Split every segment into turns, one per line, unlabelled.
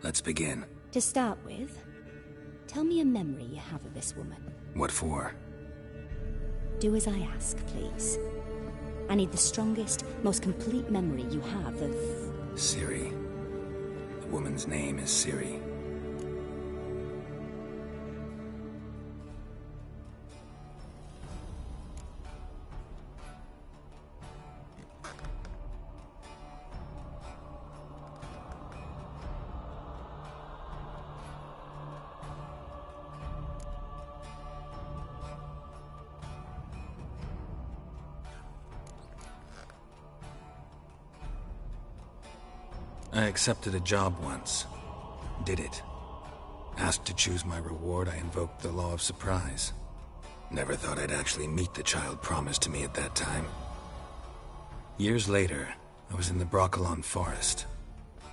Let's begin.
To start with, tell me a memory you have of this woman.
What for?
Do as I ask, please. I need the strongest, most complete memory you have of...
Ciri. The woman's name is Ciri. I accepted a job once. Did it. Asked to choose my reward, I invoked the law of surprise. Never thought I'd actually meet the child promised to me at that time. Years later, I was in the Broccolon forest.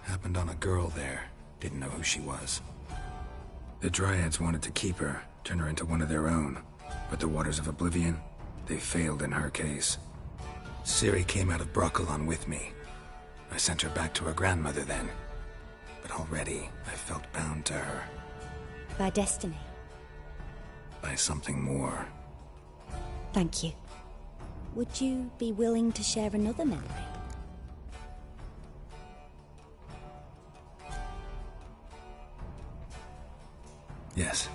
Happened on a girl there. Didn't know who she was. The Dryads wanted to keep her, turn her into one of their own. But the Waters of Oblivion, they failed in her case. Ciri came out of Broccolon with me. I sent her back to her grandmother then. But already, I felt bound to her.
By destiny.
By something more.
Thank you. Would you be willing to share another memory?
Yes.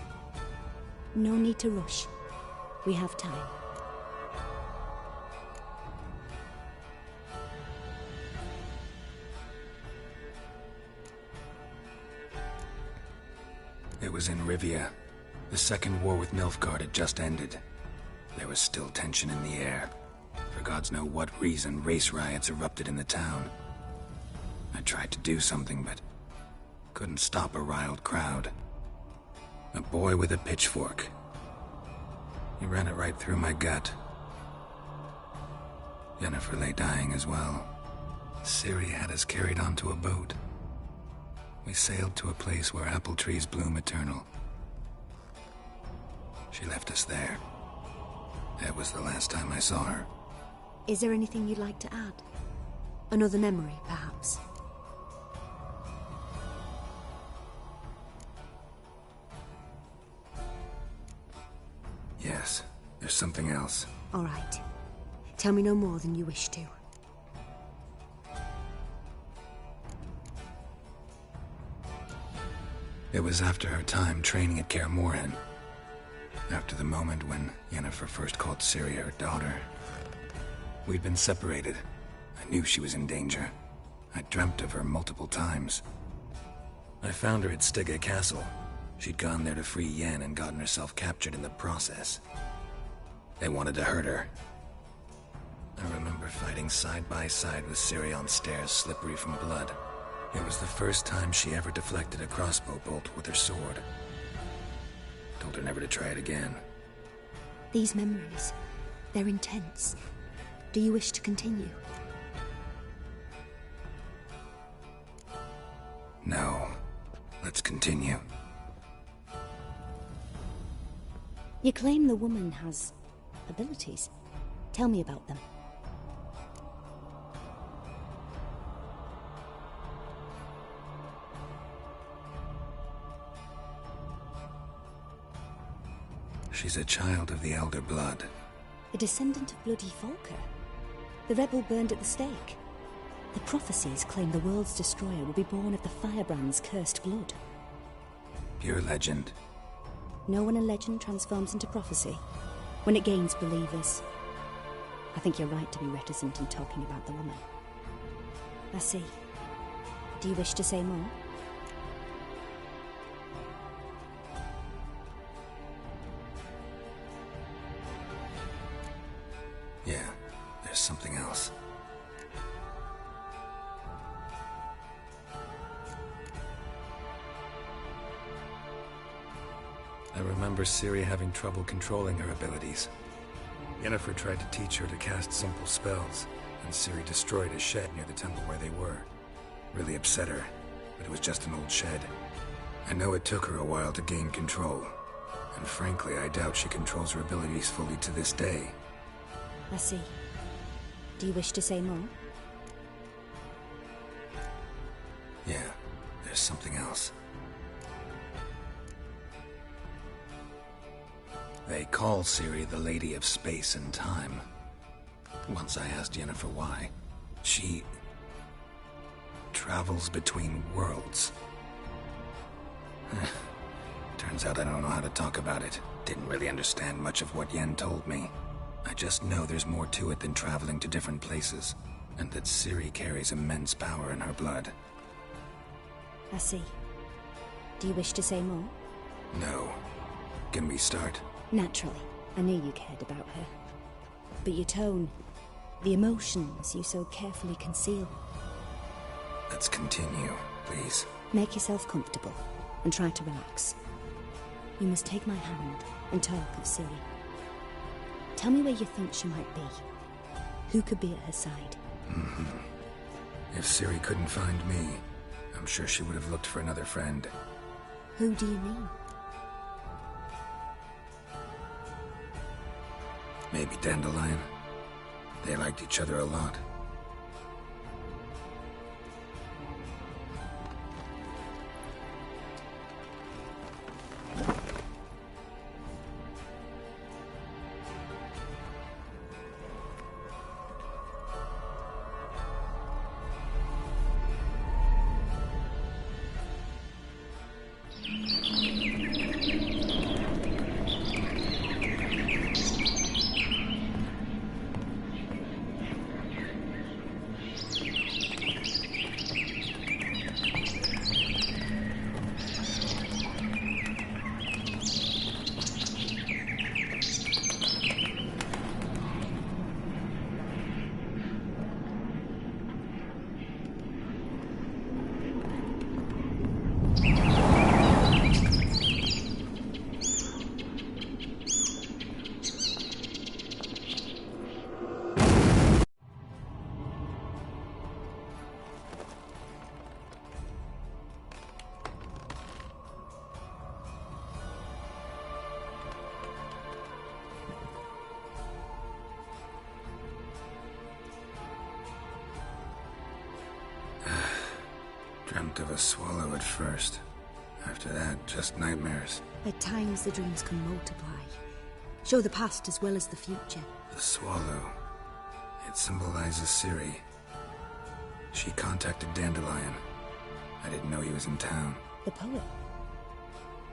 No need to rush. We have time.
It was in Rivia. The second war with Nilfgaard had just ended. There was still tension in the air. For gods know what reason, race riots erupted in the town. I tried to do something, but couldn't stop a riled crowd. A boy with a pitchfork. He ran it right through my gut. Yennefer lay dying as well. Ciri had us carried onto a boat. We sailed to a place where apple trees bloom eternal. She left us there. That was the last time I saw her.
Is there anything you'd like to add? Another memory, perhaps?
Yes, there's something else.
All right. Tell me no more than you wish to.
It was after her time training at Kaer Morhen. After the moment when Yennefer first called Ciri her daughter. We'd been separated. I knew she was in danger. I dreamt of her multiple times. I found her at Stygga Castle. She'd gone there to free Yen and gotten herself captured in the process. They wanted to hurt her. I remember fighting side by side with Ciri on stairs slippery from blood. It was the first time she ever deflected a crossbow bolt with her sword. Told her never to try it again.
These memories, they're intense. Do you wish to continue?
No. Let's continue.
You claim the woman has abilities. Tell me about them.
She's a child of the Elder Blood.
A descendant of bloody Volker. The rebel burned at the stake. The prophecies claim the world's destroyer will be born of the Firebrand's cursed blood.
Pure legend.
Know when a legend transforms into prophecy? When it gains believers. I think you're right to be reticent in talking about the woman. I see. Do you wish to say more?
Yeah, there's something else. I remember Ciri having trouble controlling her abilities. Yennefer tried to teach her to cast simple spells, and Ciri destroyed a shed near the temple where they were. Really upset her, but it was just an old shed. I know it took her a while to gain control, and frankly, I doubt she controls her abilities fully to this day.
I see. Do you wish to say more?
Yeah, there's there's something else. They call Ciri the Lady of Space and Time. Once I asked Yennefer why. She travels between worlds. Turns out I don't know how to talk about it. Didn't really understand much of what Yen told me. I just know there's more to it than traveling to different places, and that Ciri carries immense power in her blood.
I see. Do you wish to say more?
No. Can we start?
Naturally. I knew you cared about her. But your tone, the emotions you so carefully conceal.
Let's continue, please.
Make yourself comfortable, and try to relax. You must take my hand and talk of Ciri. Tell me where you think she might be. Who could be at her side?
If Ciri couldn't find me, I'm sure she would have looked for another friend.
Who do you mean?
Maybe Dandelion. They liked each other a lot. Dreamt of a swallow at first. After that, just nightmares.
At times the dreams can multiply. Show the past as well as the future.
The swallow. It symbolizes Ciri. She contacted Dandelion. I didn't know he was in town.
The poet.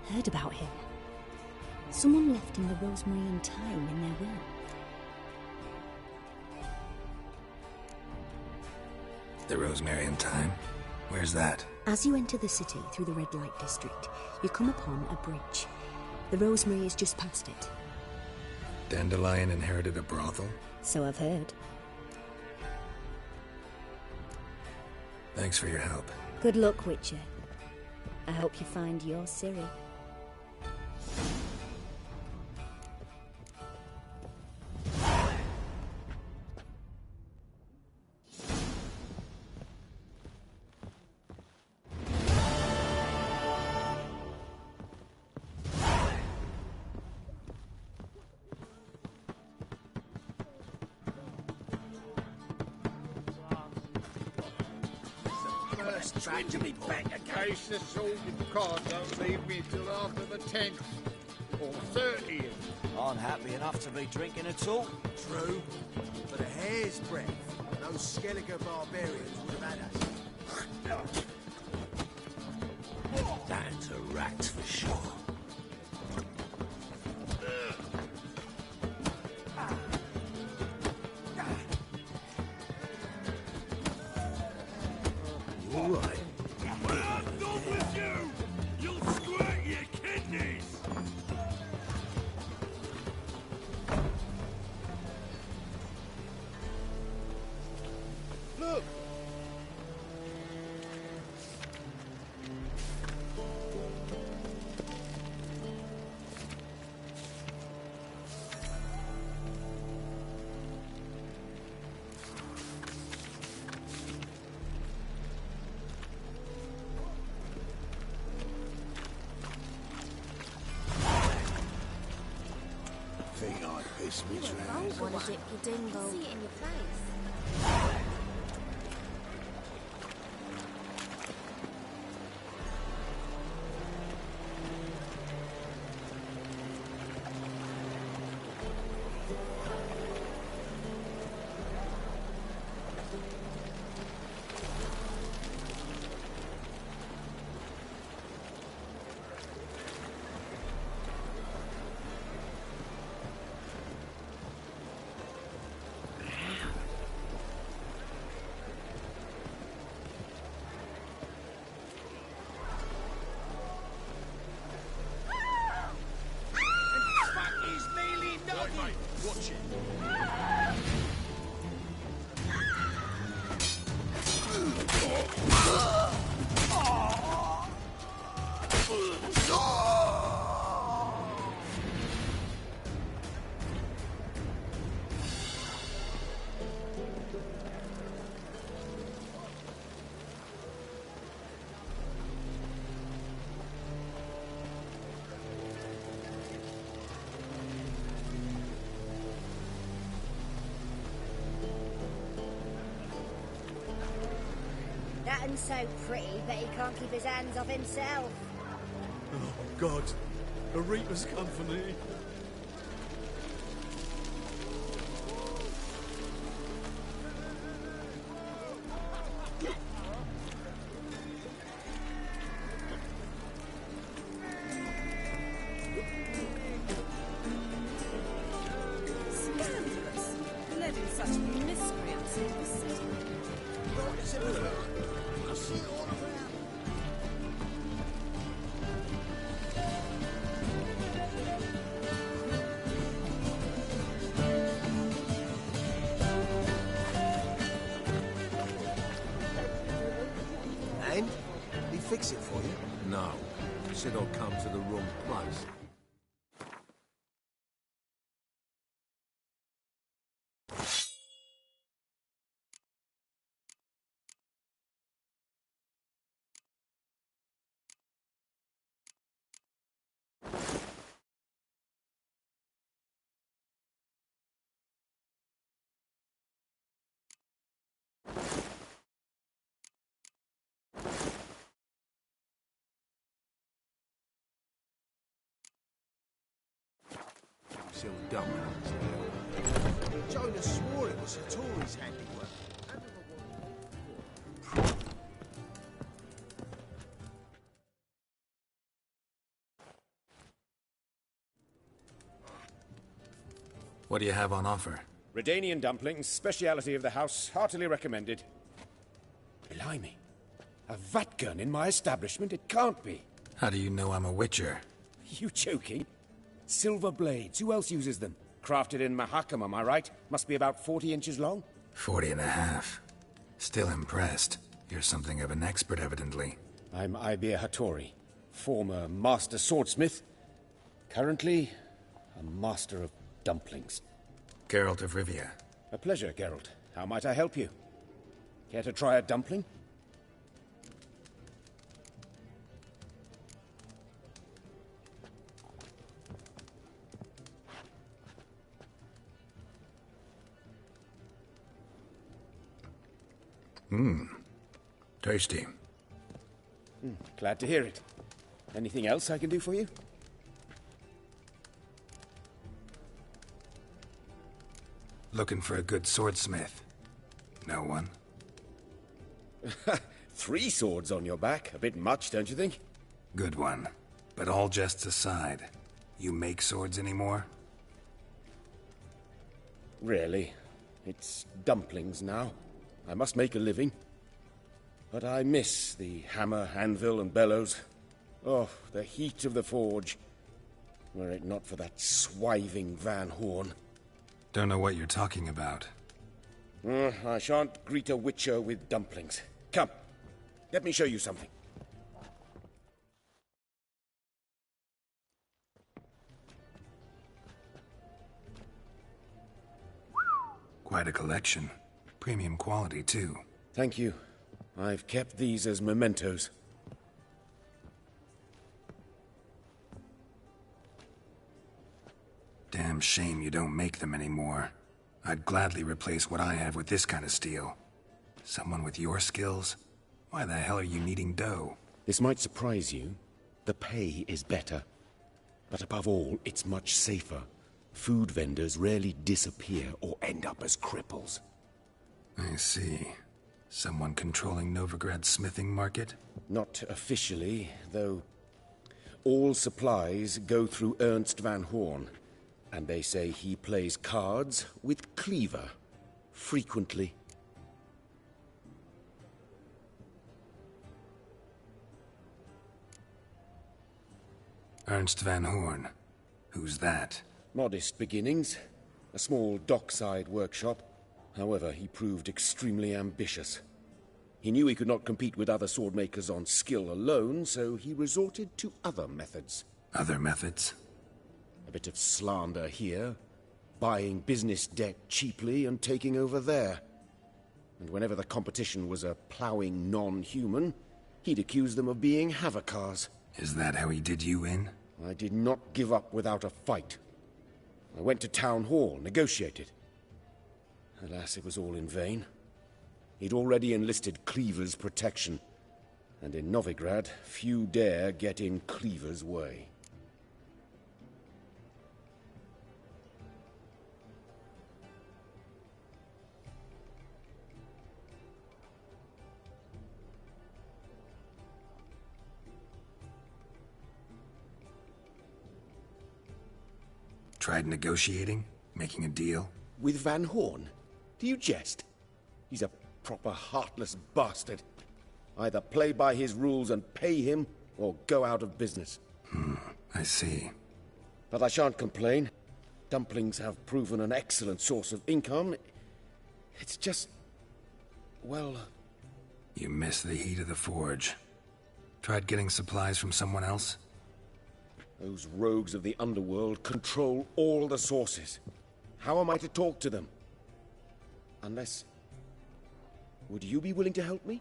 Heard about him. Someone left him the rosemary and thyme in their will.
The rosemary and thyme? Where's that?
As you enter the city through the red light district, you come upon a bridge. The rosemary is just past it.
Dandelion inherited a brothel?
So I've heard.
Thanks for your help.
Good luck, Witcher. I hope you find your Ciri.
To me back in case the sorted card don't leave me till after the 10th or 30th.
I'm happy enough to be drinking at all.
True, but a hair's breadth, those Skellige barbarians would have had us.
That's a rat for sure. You all right?
What is it, Dingle? See it in your face.
Everyone's so pretty, but he can't keep his hands off himself.
Oh, God. A Reaper's come for me.
Scandalous. Letting such miscreants in the city.
I see it all around.
And? He fix it for you?
No. Said I'll come to the wrong place. Sell dumplings there.
Jonah swore it was a Tory's handiwork.
What do you have on offer?
Redanian dumplings, speciality of the house, heartily recommended. Blimey. A vat gun in my establishment? It can't be.
How do you know I'm a witcher?
You joking? Silver blades, who else uses them? Crafted in Mahakam, am I right? Must be about 40 inches long?
40 and a half. Still impressed. You're something of an expert, evidently.
I'm Ibir Hattori, former master swordsmith. Currently, a master of dumplings.
Geralt of Rivia.
A pleasure, Geralt. How might I help you? Care to try a dumpling?
Tasty.
Glad to hear it. Anything else I can do for you?
Looking for a good swordsmith. No one?
3 swords on your back. A bit much, don't you think?
Good one. But all jests aside, you make swords anymore?
Really. It's dumplings now. I must make a living. But I miss the hammer, anvil, and bellows. Oh, the heat of the forge. Were it not for that swiving Van Horn.
Don't know what you're talking about.
I shan't greet a witcher with dumplings. Come, let me show you something.
Quite a collection. Premium quality, too.
Thank you. I've kept these as mementos.
Damn shame you don't make them anymore. I'd gladly replace what I have with this kind of steel. Someone with your skills? Why the hell are you needing dough?
This might surprise you. The pay is better. But above all, it's much safer. Food vendors rarely disappear or end up as cripples.
I see. Someone controlling Novigrad's smithing market?
Not officially, though all supplies go through Ernst Van Horn. And they say he plays cards with Cleaver. Frequently.
Ernst Van Horn. Who's that?
Modest beginnings. A small dockside workshop. However, he proved extremely ambitious. He knew he could not compete with other swordmakers on skill alone, so he resorted to other methods.
Other methods?
A bit of slander here, buying business debt cheaply and taking over there. And whenever the competition was a ploughing non-human, he'd accuse them of being Havocars.
Is that how he did you in?
I did not give up without a fight. I went to Town Hall, negotiated. Alas, it was all in vain. He'd already enlisted Cleaver's protection. And in Novigrad, few dare get in Cleaver's way.
Tried negotiating? Making a deal?
With Van Horn? Do you jest? He's a proper heartless bastard. Either play by his rules and pay him, or go out of business.
I see.
But I shan't complain. Dumplings have proven an excellent source of income. It's just... well...
You miss the heat of the forge. Tried getting supplies from someone else?
Those rogues of the underworld control all the sources. How am I to talk to them? Unless... would you be willing to help me?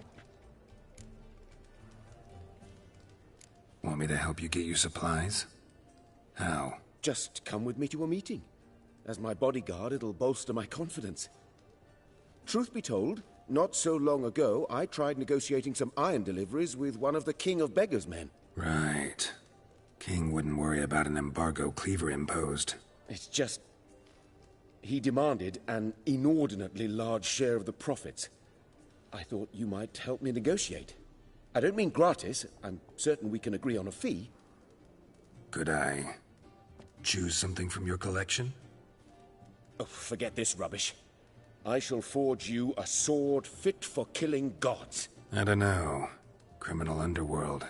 Want me to help you get you supplies? How?
Just come with me to a meeting. As my bodyguard, it'll bolster my confidence. Truth be told, not so long ago, I tried negotiating some iron deliveries with one of the King of Beggars' men.
Right. King wouldn't worry about an embargo Cleaver imposed.
It's just... he demanded an inordinately large share of the profits. I thought you might help me negotiate. I don't mean gratis. I'm certain we can agree on a fee.
Could I choose something from your collection?
Oh, forget this rubbish. I shall forge you a sword fit for killing gods.
I don't know. Criminal underworld.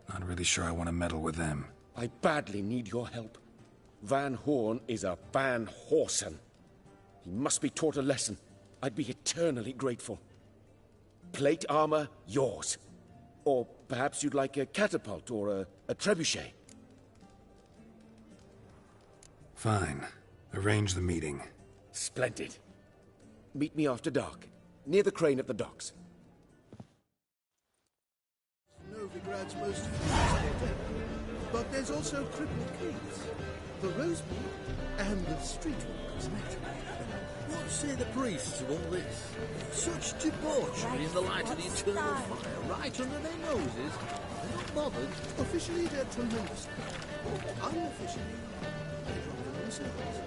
Not really sure I want to meddle with them.
I badly need your help. Van Horn is a Van Horsen. He must be taught a lesson. I'd be eternally grateful. Plate armor, yours. Or perhaps you'd like a catapult or a trebuchet.
Fine. Arrange the meeting.
Splendid. Meet me after dark, near the crane at the docks.
Novigrad's most famous, but there's also Crippled Keys, the Rosebud, and the Streetwalkers, naturally.
What say the priests of all this? Such debauchery in the light of the eternal fire, right under their noses. They're not bothered.
Officially, they're tremendous. Unofficially, they drop them themselves.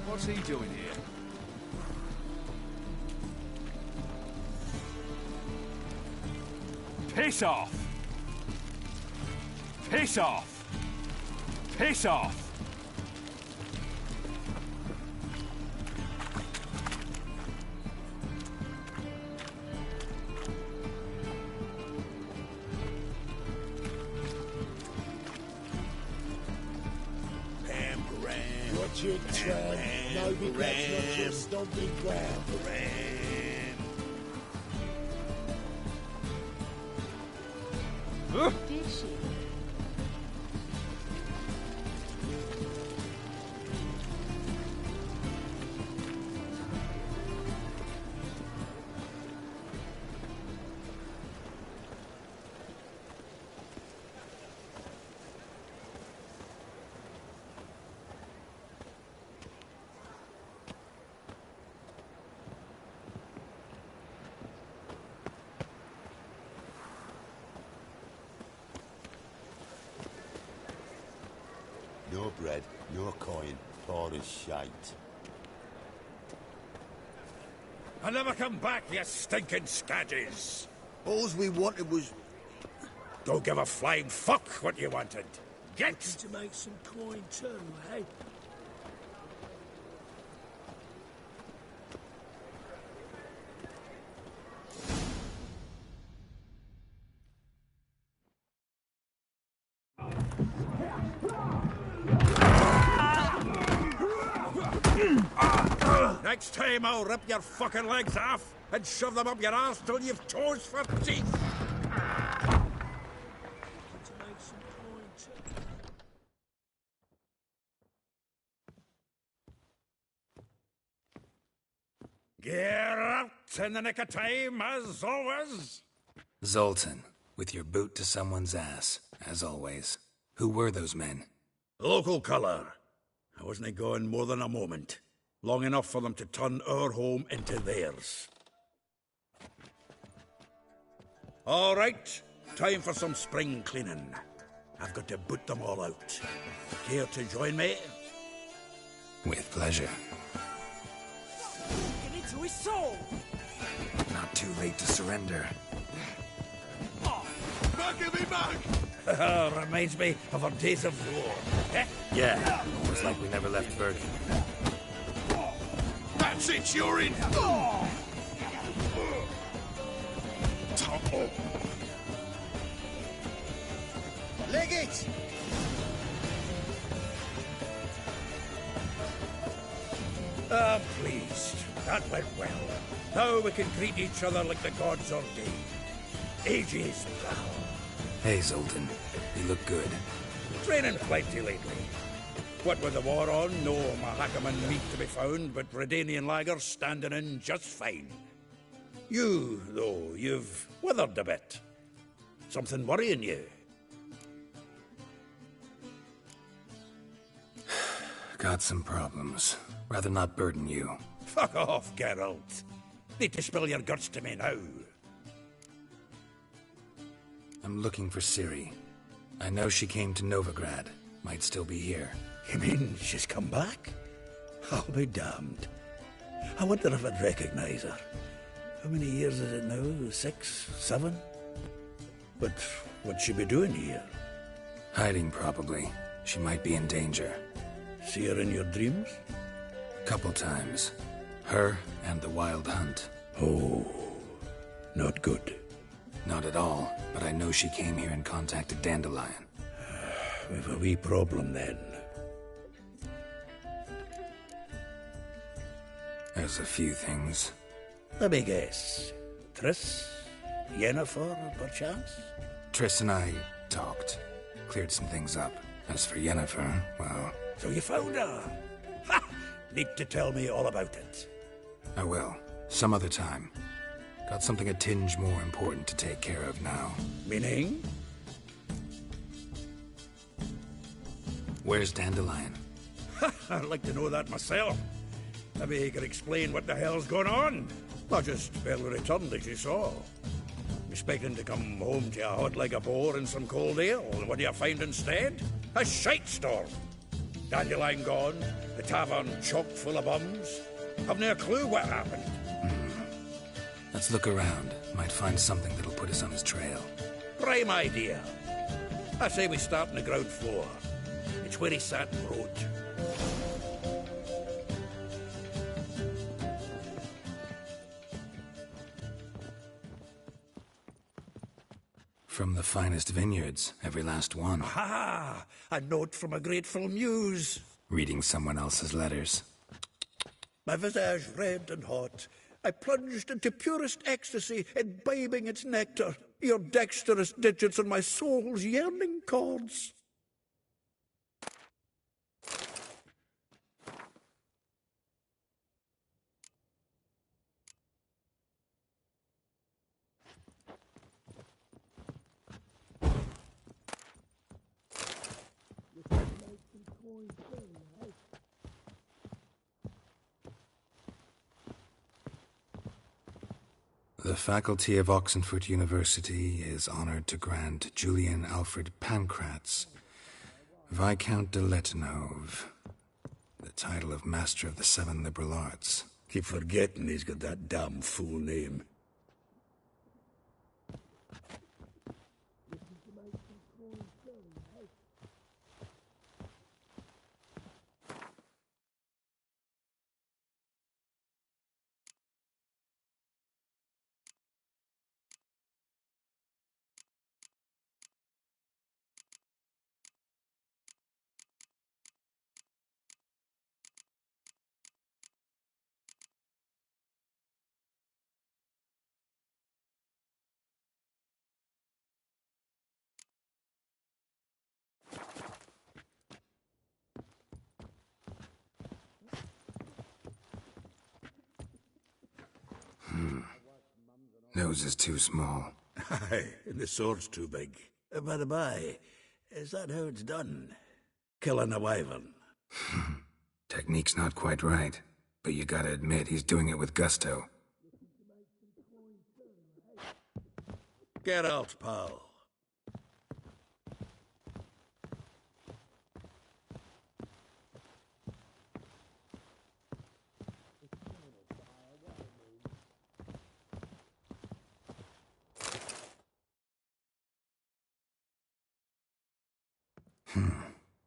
What's he doing here?
Piss off! Piss off! Piss off!
Watch your tramp. Nobody catch not your stomping ground.
Did she?
No bread, no coin, poor as shite.
I'll never come back, you stinking scadges!
All we wanted was...
Don't give a flying fuck what you wanted. Get!
To make some coin too, eh?
Next time I'll rip your fucking legs off and shove them up your arse till you've toes for teeth. Get out in the nick of time, as always.
Zoltan, with your boot to someone's ass, as always. Who were those men?
Local colour. I wasn't gone more than a moment. Long enough for them to turn our home into theirs. All right, time for some spring cleaning. I've got to boot them all out. Care to join me?
With pleasure.
Get into his soul!
Not too late to surrender.
Reminds me of our days of war.
Yeah, almost like we never left Bergen.
That's it, you're in!
Leg it!
I'm pleased. That went well. Now we can greet each other like the gods ordained. Ages, pal.
Hey, Zoltan. You look good.
Training plenty lately. What with the war on, no Mahakaman meat to be found, but Redanian lagers standing in just fine. You, though, you've withered a bit. Something worrying you?
Got some problems. Rather not burden you.
Fuck off, Geralt. Need to spill your guts to me now.
I'm looking for Ciri. I know she came to Novigrad. Might still be here.
You mean she's come back? I'll be damned. I wonder if I'd recognize her. How many years is it now? 6, 7? But what'd she be doing here?
Hiding, probably. She might be in danger.
See her in your dreams?
Couple times. Her and the Wild Hunt.
Oh, not good.
Not at all, but I know she came here and contacted Dandelion.
We've a wee problem then.
There's a few things.
Let me guess. Triss? Yennefer, perchance?
Triss and I talked. Cleared some things up. As for Yennefer, well...
So you found her? Ha! Need to tell me all about it.
I will. Some other time. Got something a tinge more important to take care of now.
Meaning?
Where's Dandelion?
I'd like to know that myself. Maybe he could explain what the hell's going on. I just barely returned, as you saw. Expecting to come home to a hot like a boar and some cold ale, and what do you find instead? A shite storm. Dandelion gone, the tavern chock full of bums. Haven't a clue what happened.
Let's look around. Might find something that'll put us on his trail.
Prime idea. I say we start on the ground floor. It's where he sat and wrote.
From the finest vineyards, every last one.
Ah, a note from a grateful muse.
Reading someone else's letters.
My visage red and hot, I plunged into purest ecstasy, imbibing its nectar, your dexterous digits on my soul's yearning chords.
The faculty of Oxenfurt University is honored to grant Julian Alfred Pancratz, Viscount de Letenhove, the title of Master of the Seven Liberal Arts.
Keep forgetting he's got that damn fool name.
nose is too small.
Aye, and the sword's too big. By the by, is that how it's done? Killing a wyvern?
Technique's not quite right, but you gotta admit he's doing it with gusto.
Get out, pal.
Hmm.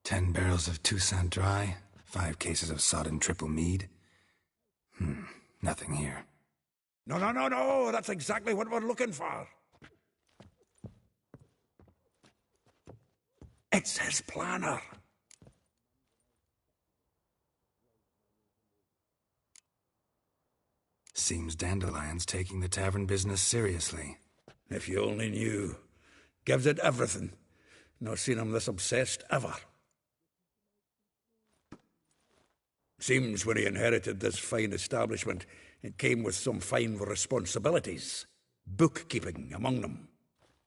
10 barrels of Toussaint Dry, 5 cases of sodden triple mead. Nothing here.
No, that's exactly what we're looking for. It's his planner.
Seems Dandelion's taking the tavern business seriously.
If you only knew. Gives it everything. Not seen him this obsessed ever. Seems when he inherited this fine establishment, it came with some fine responsibilities. Bookkeeping among them.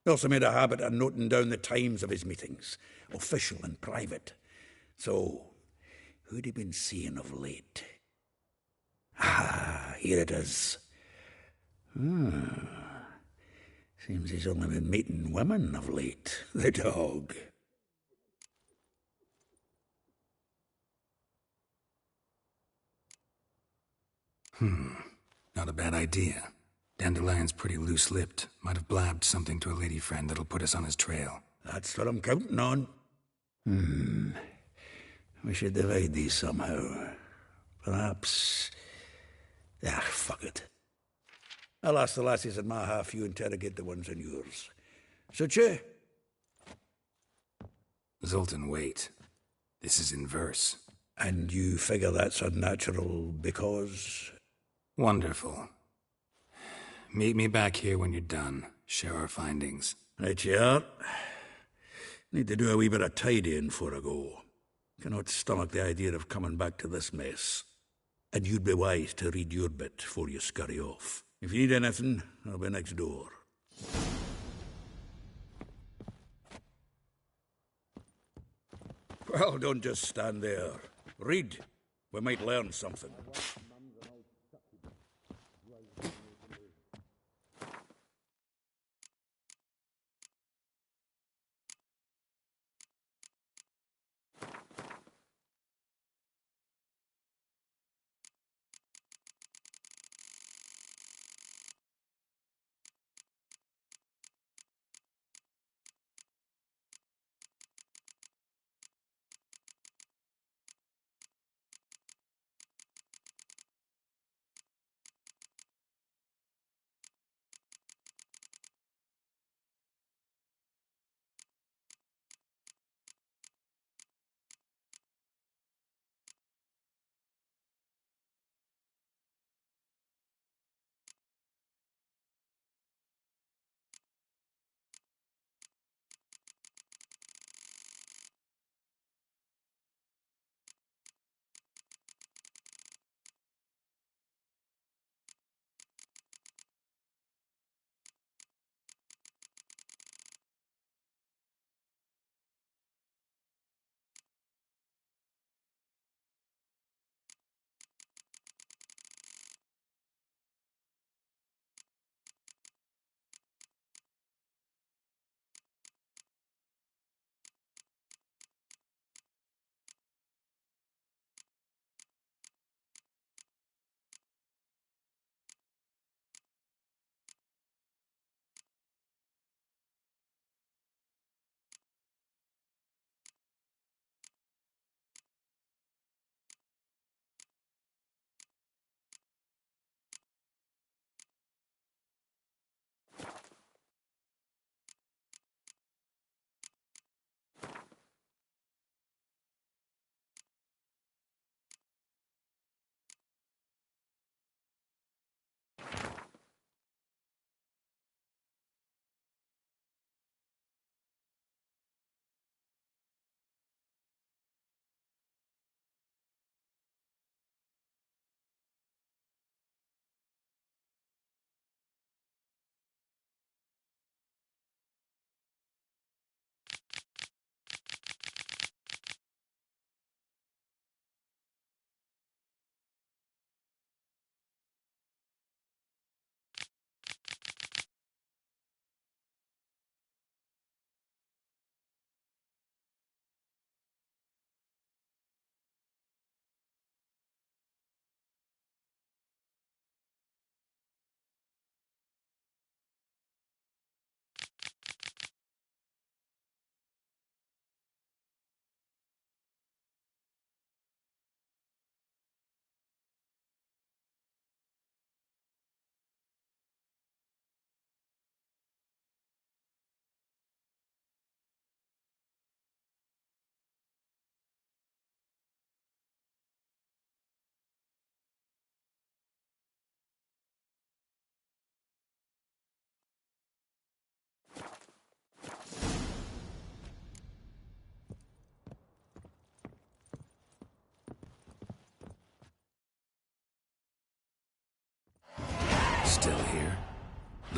He also made a habit of noting down the times of his meetings, official and private. So, who'd he been seeing of late? Ah, here it is. Seems he's only been meeting women of late, the dog.
Not a bad idea. Dandelion's pretty loose-lipped. Might have blabbed something to a lady friend that'll put us on his trail.
That's what I'm counting on. We should divide these somehow. Perhaps... fuck it. I'll ask the lassies in my half, you interrogate the ones in yours. Such you?
Zoltan, wait. This is in verse.
And you figure that's unnatural because...
Wonderful. Meet me back here when you're done. Share our findings.
Right you are. Need to do a wee bit of tidying before I go. Cannot stomach the idea of coming back to this mess. And you'd be wise to read your bit before you scurry off. If you need anything, I'll be next door. Well, don't just stand there. Read. We might learn something.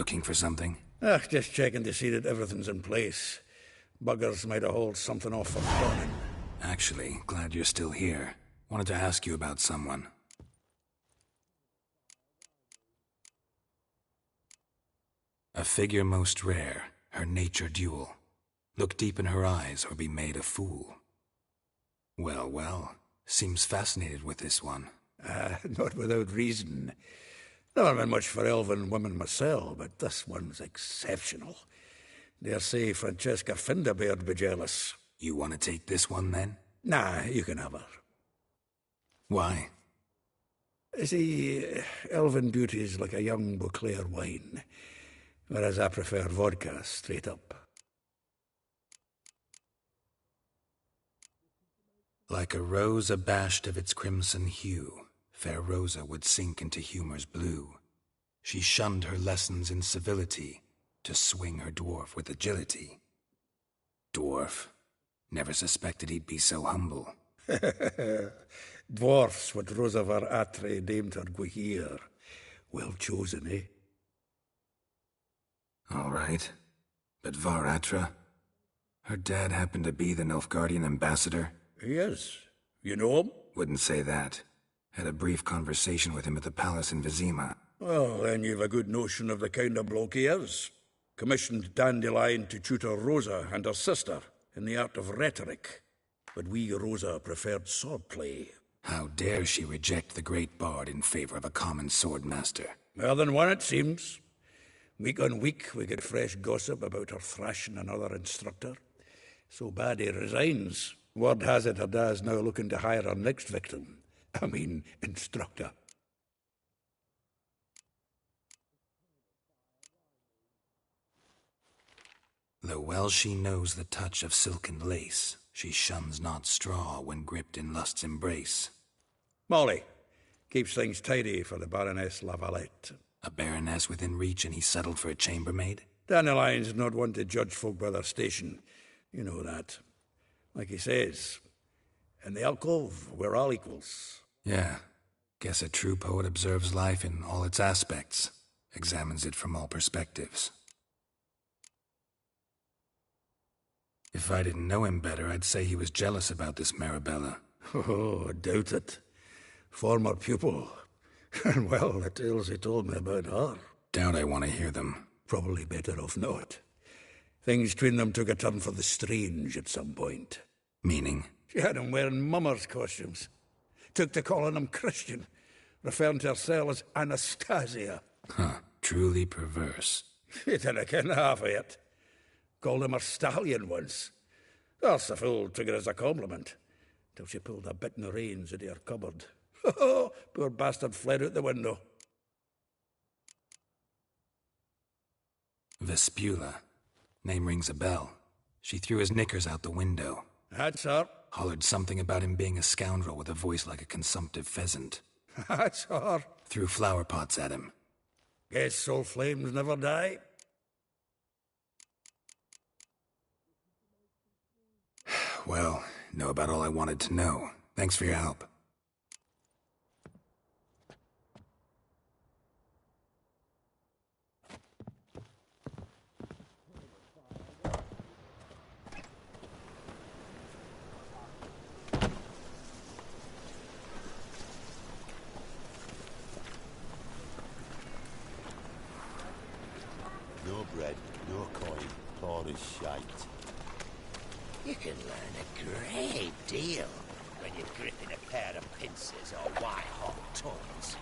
Looking for something?
Just checking to see that everything's in place. Buggers might have hauled something off for burning.
Actually, glad you're still here. Wanted to ask you about someone. A figure most rare, her nature dual. Look deep in her eyes or be made a fool. Well, well, seems fascinated with this one.
Not without reason. Never been much for elven women myself, but this one's exceptional. Dare say Francesca Finderbeard'd be jealous.
You want to take this one, then?
Nah, you can have her.
Why?
See, elven beauty's like a young Beauclair wine, whereas I prefer vodka straight up.
Like a rose abashed of its crimson hue, fair Rosa would sink into humor's blue. She shunned her lessons in civility, to swing her dwarf with agility. Dwarf? Never suspected he'd be so humble.
Dwarfs what Rosa var Atre deemed her Guihir. Well chosen, eh?
All right. But Var Atra? Her dad happened to be the Nilfgaardian ambassador?
He is. You know him?
Wouldn't say that. Had a brief conversation with him at the palace in Vizima.
Well, then you've a good notion of the kind of bloke he is. Commissioned Dandelion to tutor Rosa and her sister in the art of rhetoric. But we Rosa preferred swordplay.
How dare she reject the great bard in favor of a common swordmaster?
More than one, it seems. Week on week, we get fresh gossip about her thrashing another instructor. So bad he resigns. Word has it her dad's now looking to hire her next victim. I mean, instructor.
Though well she knows the touch of silken lace, she shuns not straw when gripped in lust's embrace.
Molly, keeps things tidy for the Baroness Lavalette.
A baroness within reach and he settled for a chambermaid?
Dandelion's not one to judge folk by their station. You know that. Like he says, in the alcove, we're all equals.
Yeah. Guess a true poet observes life in all its aspects, examines it from all perspectives. If I didn't know him better, I'd say he was jealous about this Marabella.
Oh, I doubt it. Former pupil. And well, the tales he told me about her.
Doubt I want to hear them.
Probably better off not. Things between them took a turn for the strange at some point.
Meaning?
She had him wearing mummers' costumes. Took to calling him Christian, referring to herself as Anastasia.
Huh, truly perverse.
She didn't ken half of it. Called him her stallion once. That's the fool took it as a compliment, till she pulled a bit in the reins into her cupboard. Poor bastard fled out the window.
Vespula. Name rings a bell. She threw his knickers out the window.
That's her.
Hollered something about him being a scoundrel with a voice like a consumptive pheasant.
That's her.
Threw flower pots at him.
Guess soul flames never die.
Well, know about all I wanted to know. Thanks for your help.
No bread, no coin, all is shite. You can learn a great deal when you're gripping a pair of pincers or white-hot tongues.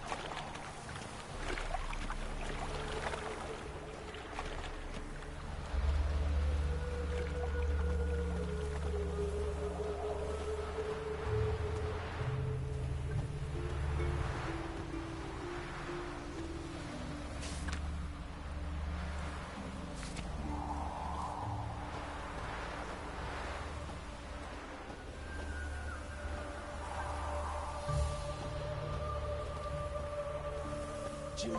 Julie,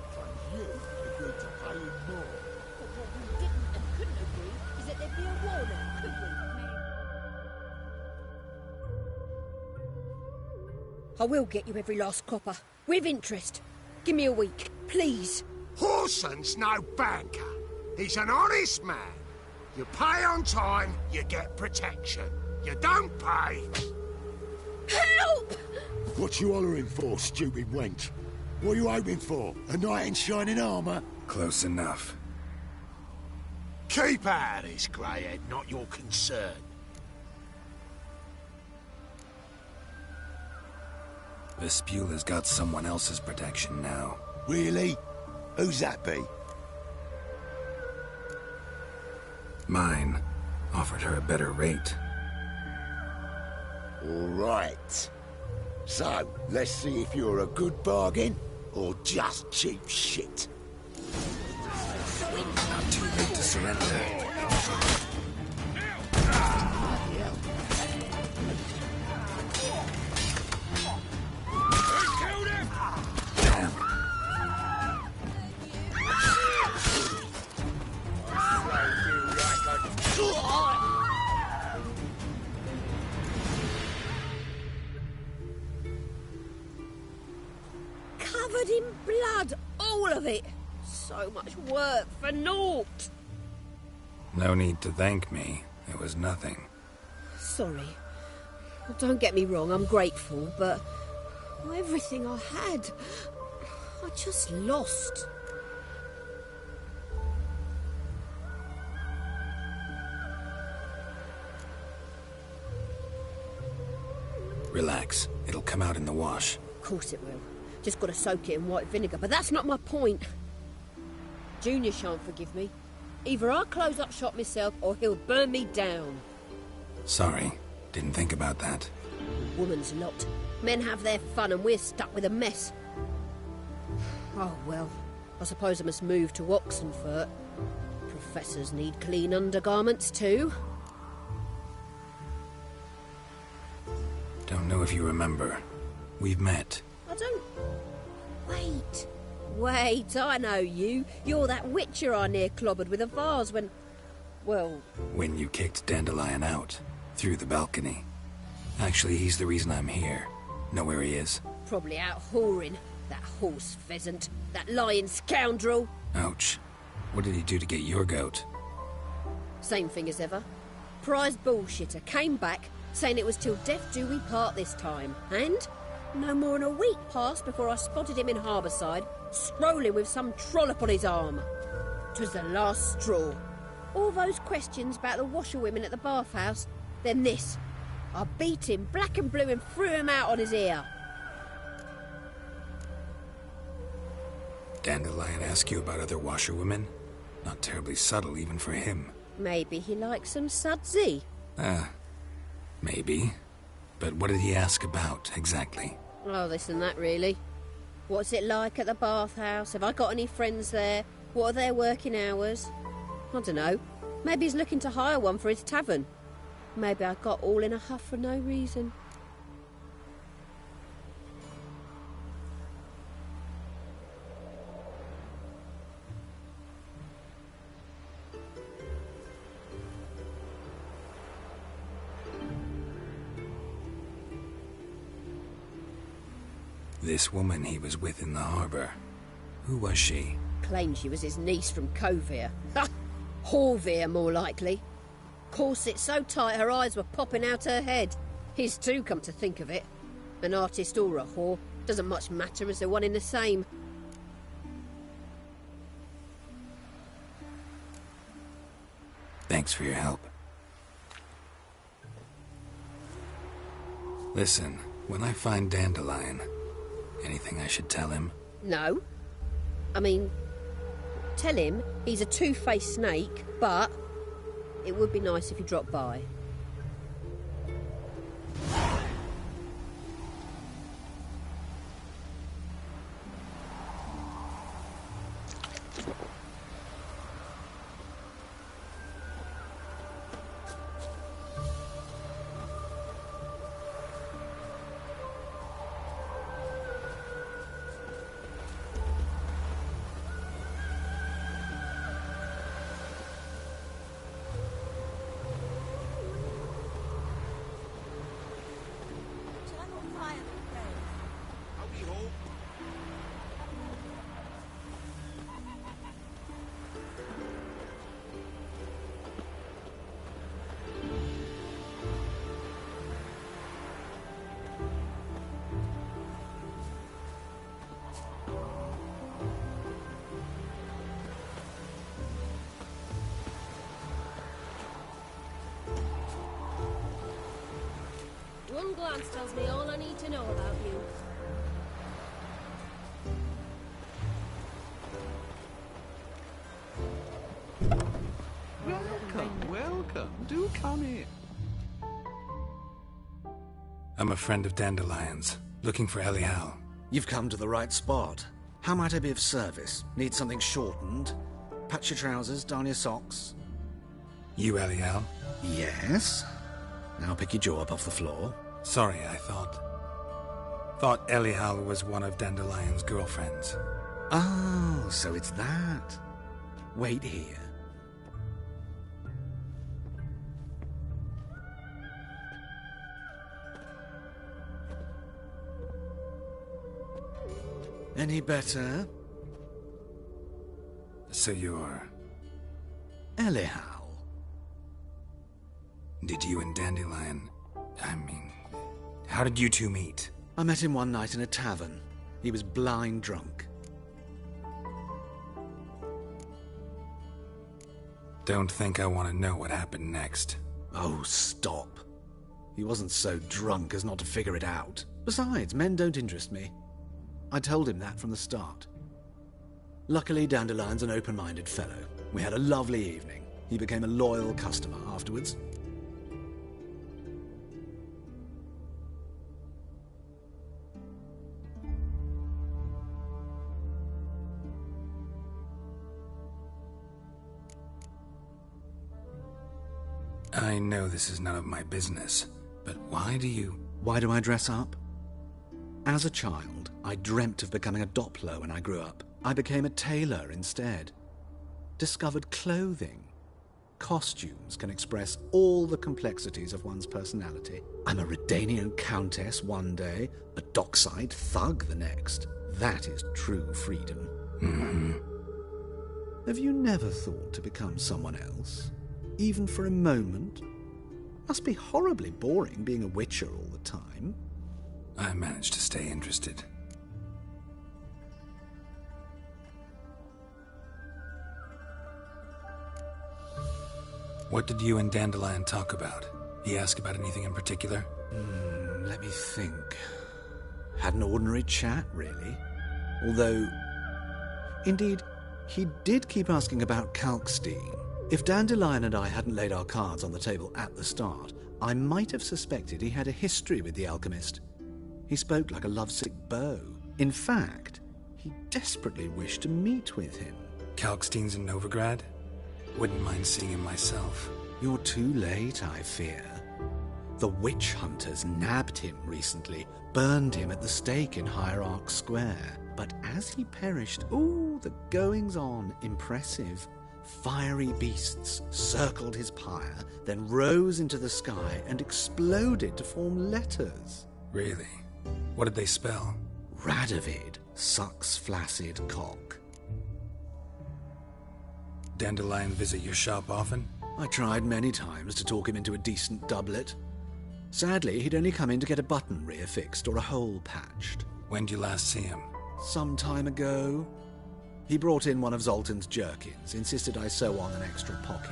from you, agreed to pay you more.
But what we didn't and couldn't agree is that there'd be a warning, could we? I will get you every last copper, with interest. Give me a week, please.
Horson's no banker. He's an honest man. You pay on time, you get protection. You don't pay...
Help!
What you hollering for, stupid wench? What are you hoping for? A knight in shining armour?
Close enough.
Keep out of this, greyhead, not your concern.
Vespula's got someone else's protection now.
Really? Who's that be?
Mine. Offered her a better rate.
All right. So, let's see if you're a good bargain or just cheap shit.
Not too late to surrender.
Covered in blood, all of it. So much work for naught.
No need to thank me. It was nothing.
Sorry. Well, don't get me wrong, I'm grateful, but everything I had, I just lost.
Relax. It'll come out in the wash.
Of course it will. Just got to soak it in white vinegar, but that's not my point. Junior shan't forgive me. Either I'll close up shop myself or he'll burn me down.
Sorry. Didn't think about that.
Woman's lot. Men have their fun and we're stuck with a mess. Oh, well. I suppose I must move to Oxenfurt. Professors need clean undergarments too.
Don't know if you remember. We've met.
I don't... Wait, I know you. You're that witcher I near clobbered with a vase when... Well...
When you kicked Dandelion out. Through the balcony. Actually, he's the reason I'm here. Know where he is?
Probably out whoring. That horse pheasant. That lying scoundrel.
Ouch. What did he do to get your goat?
Same thing as ever. Prize bullshitter came back, saying it was till death do we part this time. And... no more than a week passed before I spotted him in Harbourside, strolling with some trollop on his arm. 'Twas the last straw. All those questions about the washerwomen at the bathhouse, then this. I beat him black and blue and threw him out on his ear.
Dandelion ask you about other washerwomen? Not terribly subtle even for him.
Maybe he likes some sudsy.
Maybe. But what did he ask about, exactly?
Oh, this and that, really. What's it like at the bathhouse? Have I got any friends there? What are their working hours? I don't know. Maybe he's looking to hire one for his tavern. Maybe I got all in a huff for no reason.
This woman he was with in the harbour. Who was she?
Claimed she was his niece from Kovir. Ha! Horvir, more likely. Corset so tight her eyes were popping out her head. His too, come to think of it. An artist or a whore. Doesn't much matter as they're one in the same.
Thanks for your help. Listen, when I find Dandelion, anything I should tell him?
No. I mean, tell him he's a two-faced snake, but it would be nice if he dropped by. One glance tells me all I need to know about you.
Welcome, welcome. Do come in.
I'm a friend of Dandelion's, looking for Elial.
You've come to the right spot. How might I be of service? Need something shortened? Patch your trousers, darn your socks.
You Elial?
Yes. Now pick your jaw up off the floor.
Sorry, I thought Elial was one of Dandelion's girlfriends.
Oh, so it's that. Wait here. Any better?
So you're...
Elial.
Did you and Dandelion... how did you two meet?
I met him one night in a tavern. He was blind drunk.
Don't think I want to know what happened next.
Oh, stop. He wasn't so drunk as not to figure it out. Besides, men don't interest me. I told him that from the start. Luckily, Dandelion's an open-minded fellow. We had a lovely evening. He became a loyal customer afterwards.
I know this is none of my business, but why do
I dress up? As a child, I dreamt of becoming a Doppler when I grew up. I became a tailor instead. Discovered clothing. Costumes can express all the complexities of one's personality. I'm a Redanian countess one day, a dockside thug the next. That is true freedom.
Mm-hmm.
Have you never thought to become someone else? Even for a moment? Must be horribly boring being a witcher all the time.
I managed to stay interested. What did you and Dandelion talk about? He asked about anything in particular?
Let me think. Had an ordinary chat, really. Although, indeed, he did keep asking about Kalkstein. If Dandelion and I hadn't laid our cards on the table at the start, I might have suspected he had a history with the alchemist. He spoke like a lovesick beau. In fact, he desperately wished to meet with him.
Kalkstein's in Novigrad? Wouldn't mind seeing him myself.
You're too late, I fear. The witch hunters nabbed him recently, burned him at the stake in Hierarch Square. But as he perished, the goings-on, impressive. Fiery beasts circled his pyre, then rose into the sky and exploded to form letters.
Really? What did they spell?
Radovid, sucks flaccid cock.
Dandelion visit your shop often?
I tried many times to talk him into a decent doublet. Sadly, he'd only come in to get a button reaffixed or a hole patched.
When'd you last see him?
Some time ago. He brought in one of Zoltan's jerkins, insisted I sew on an extra pocket.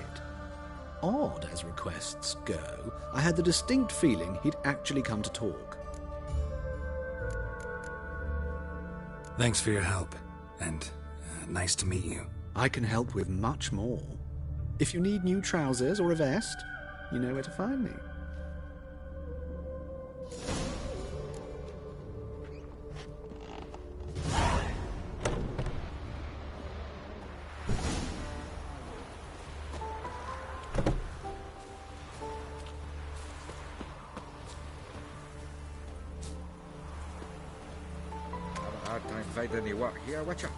Odd as requests go, I had the distinct feeling he'd actually come to talk.
Thanks for your help, and nice to meet you.
I can help with much more. If you need new trousers or a vest, you know where to find me.
Hard time finding any work here, Witcher.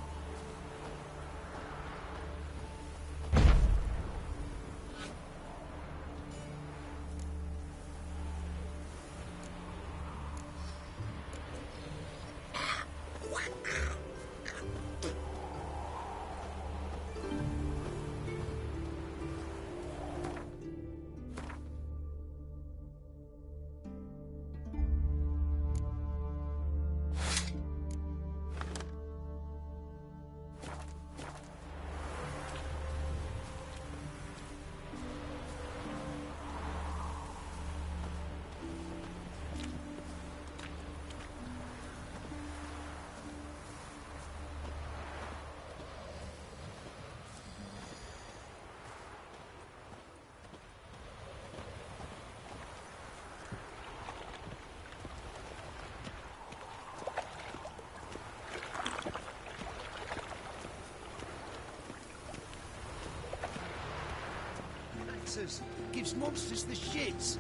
cancers. Gives monsters the shits.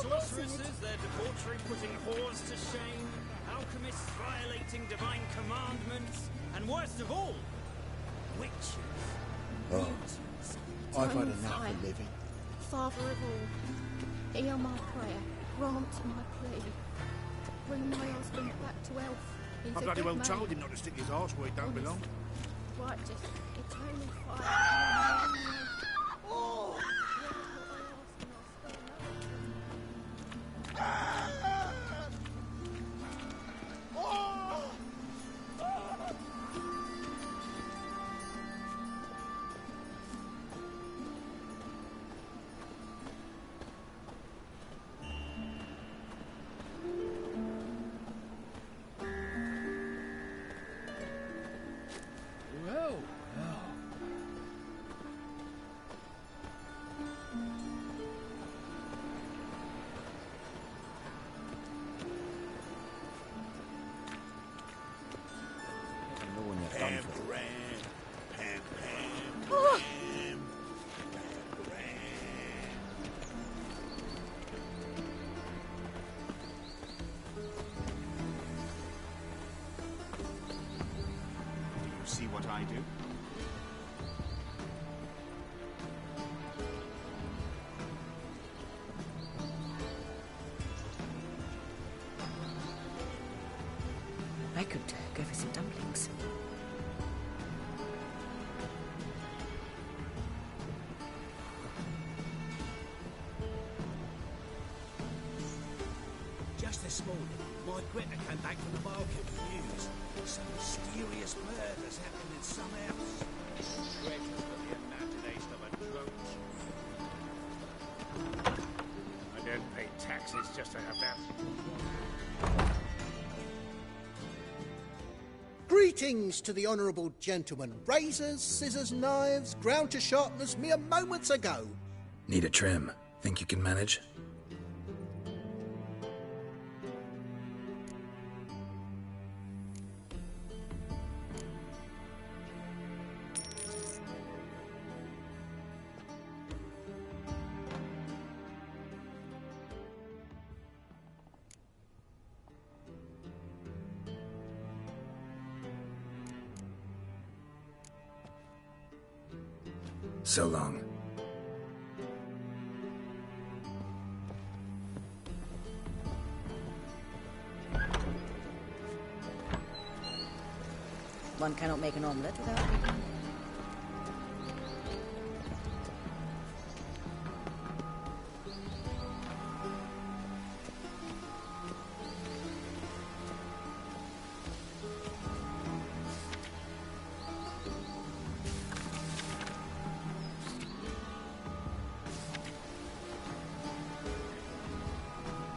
Sorceresses, their debauchery putting whores to shame, alchemists violating divine commandments, and worst of all, witches.
Oh, I've had enough of living.
Father of all, hear my prayer, grant my plea. Bring my husband back to health. He's
I
a
bloody
good
well
man.
told him not to stick his arse where it don't belong.
Righteous, eternal fire. Oh!
See what I do?
I could go for some dumplings.
Just this morning, my Greta came back from the market with news. Some mysterious murders happened in some house. Greta's got the imagination of a drone. I don't pay taxes just to have that.
Greetings to the honourable gentleman. Razors, scissors, knives, ground to sharpness mere moments ago.
Need a trim. Think you can manage? So long.
One cannot make an omelette without bacon.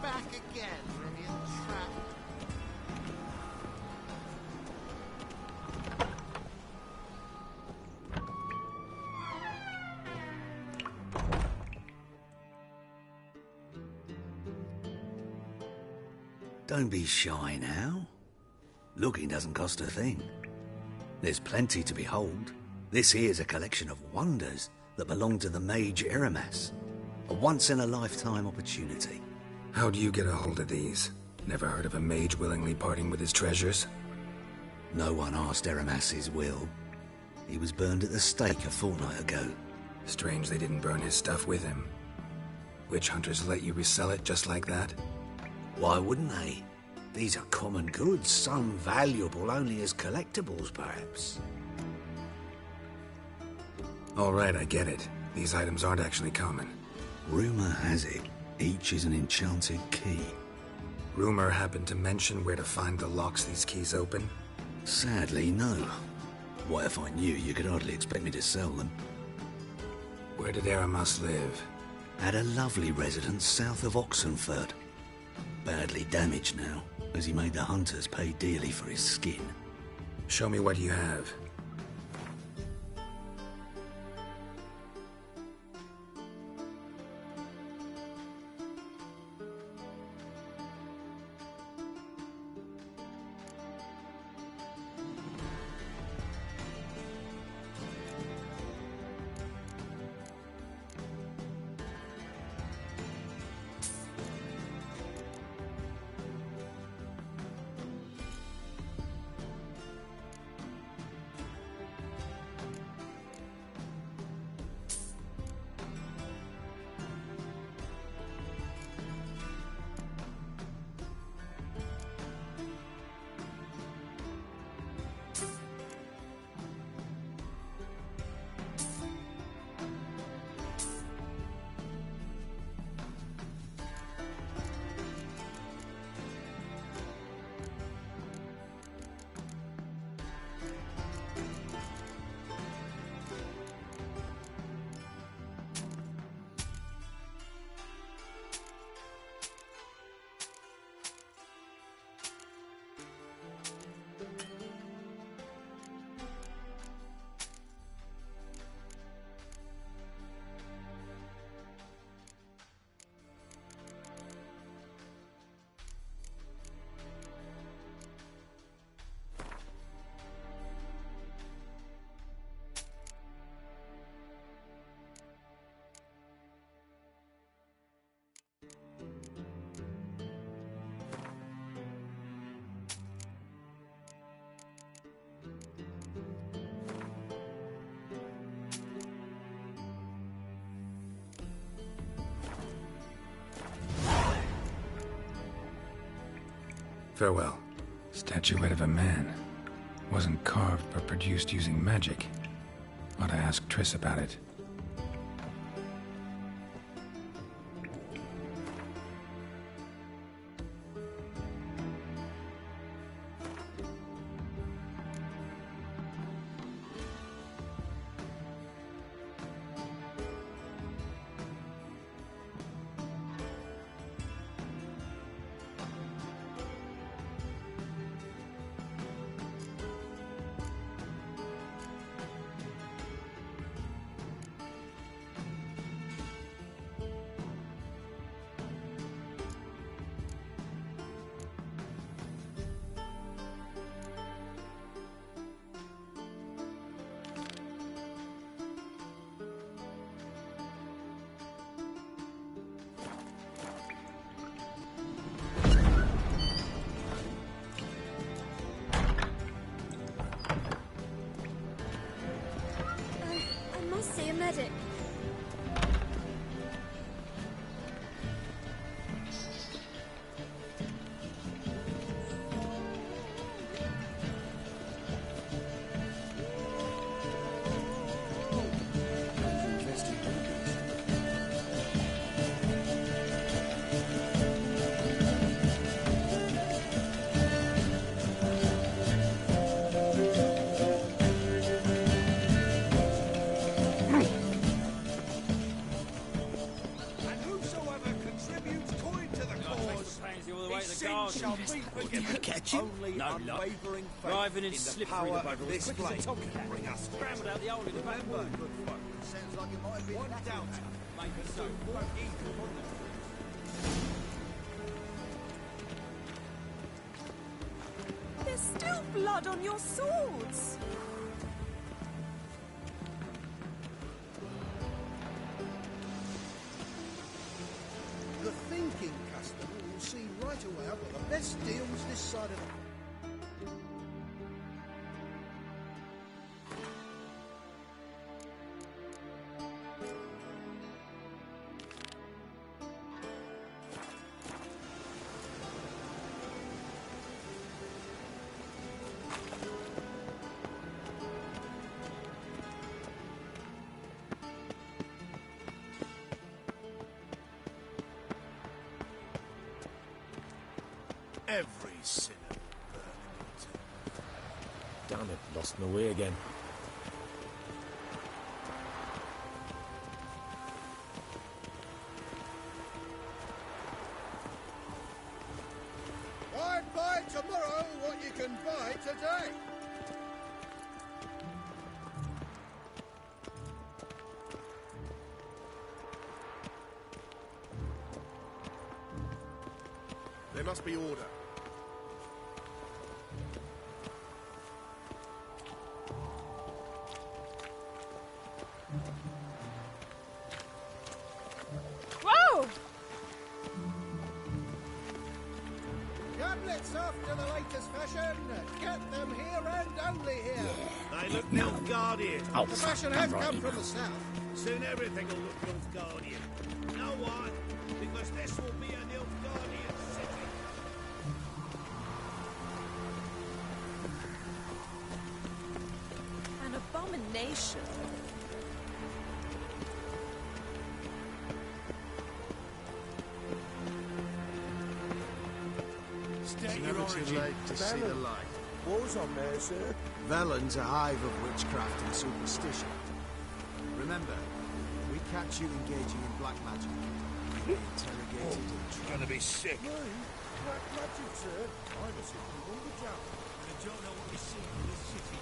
Back again, brilliant trap.
Don't be shy now. Looking doesn't cost a thing. There's plenty to behold. This here's a collection of wonders that belong to the mage Eramas. A once-in-a-lifetime opportunity.
How do you get a hold of these? Never heard of a mage willingly parting with his treasures?
No one asked Eramas his will. He was burned at the stake a fortnight ago.
Strange they didn't burn his stuff with him. Witch hunters let you resell it just like that?
Why wouldn't they? These are common goods, some valuable only as collectibles, perhaps.
All right, I get it. These items aren't actually common.
Rumor has it, each is an enchanted key.
Rumor happened to mention where to find the locks these keys open?
Sadly, no. What if I knew, you could hardly expect me to sell them.
Where did Eramus live?
At a lovely residence south of Oxenford. Badly damaged now, as he made the hunters pay dearly for his skin.
Show me what you have. Farewell. Statuette of a man. Wasn't carved but produced using magic. Ought to ask Triss about it.
See a medic.
Catch you? No luck. Driving and slippery the bugger as quick as a tomcat. Scrambled out the hole in the back wall.
Sounds like it might have been one down.
Make us so.
There's still blood on your swords.
The thinking customer will see right away I've got the best deals this side of the...
Every sinner will burn in return.
Damn it, lost my way again.
Buy tomorrow what you can buy today.
There must be order.
Whoa!
Gablets after the latest fashion. Get them here and only here.
They look Nilfgaardian.
Oh, the fashion has come from the south.
Soon everything will look Nilfgaardian. Know why? Because this will be a Nilfgaardian city.
An abomination.
State your origin.
To see the light.
War's on there, sir.
Velen's a hive of witchcraft and superstition. Remember, we catch you engaging in black magic. You're interrogated and
You're gonna be sick.
Black magic, sir. I'm a simple lumberjack.
And I don't know what we see in this city.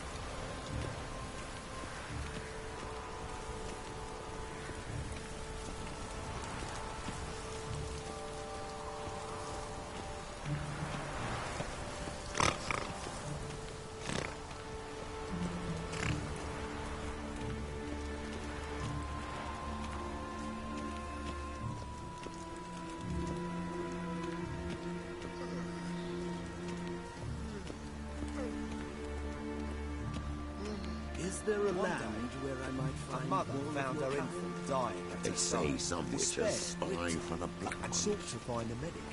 Is there a land where I might find...
A mother found her infant dying at
They
her
say
side.
some witches spy for the black
And
ones.
sought to find a medic.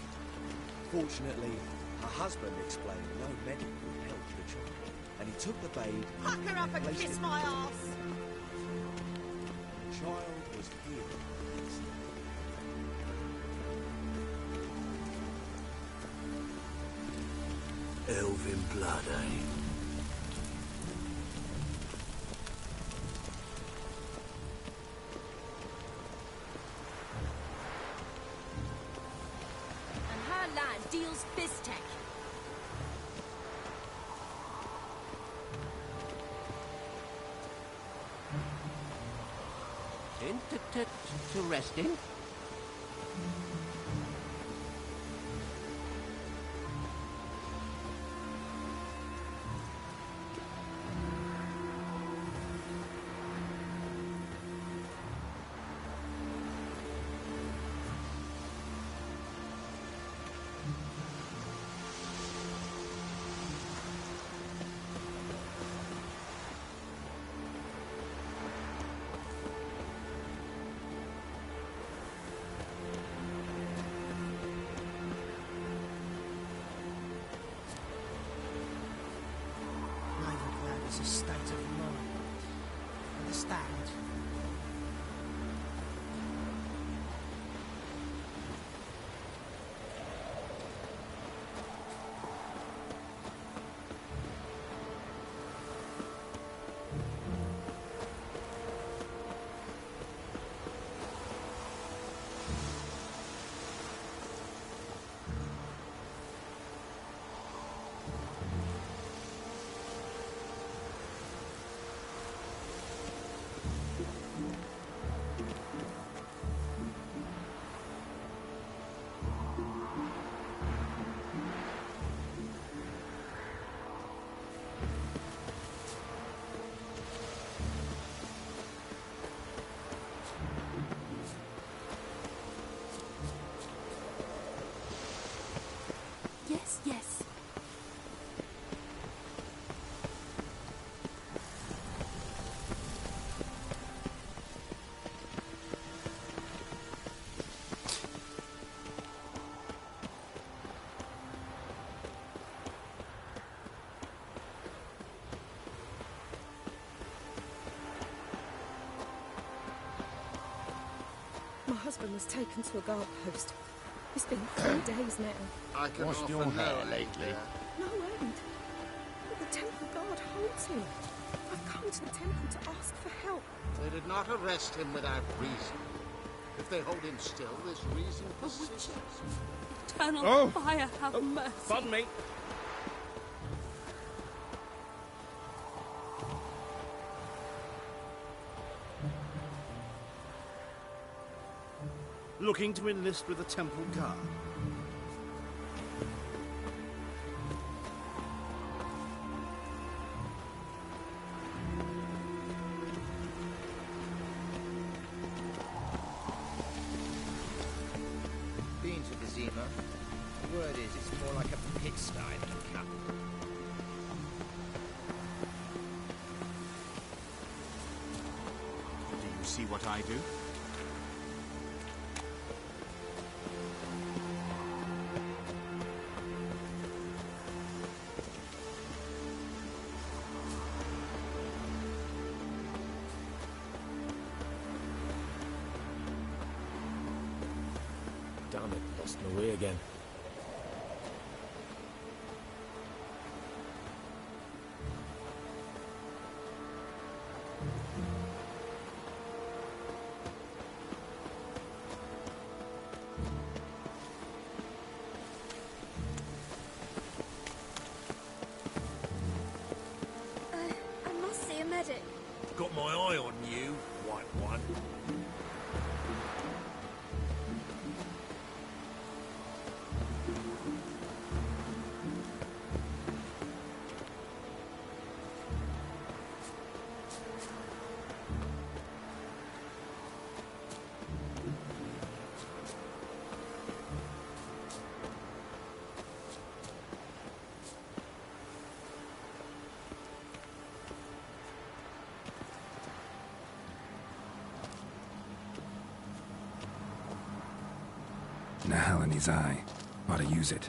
Fortunately, her husband explained no medic would help the child, and he took the babe.
Pack her up and
placed
kiss
it
my
in the
ass.
The child was healed instantly.
Elven blood, eh?
And her land deals Biztech.
Interesting.
Ironclad is a state of mind. Understand?
Yes, yes. My husband was taken to a guard post.
It's been 3 days now.
I can
Washed
offer
your
no
hair
aid
lately?
there.
No aid. But the temple guard holds him. I've come to the temple to ask for help.
They did not arrest him without reason. If they hold him still, this reason persists.
Eternal fire, have mercy.
Pardon me.
Looking to enlist with the temple guard.
Been to the Zima. The word is it's more like a pigsty than a camp.
Do you see what I do?
Damn it, lost my way again.
I must see a medic.
Got my eye on you, white one.
Nahal in his eye. Ought to use it.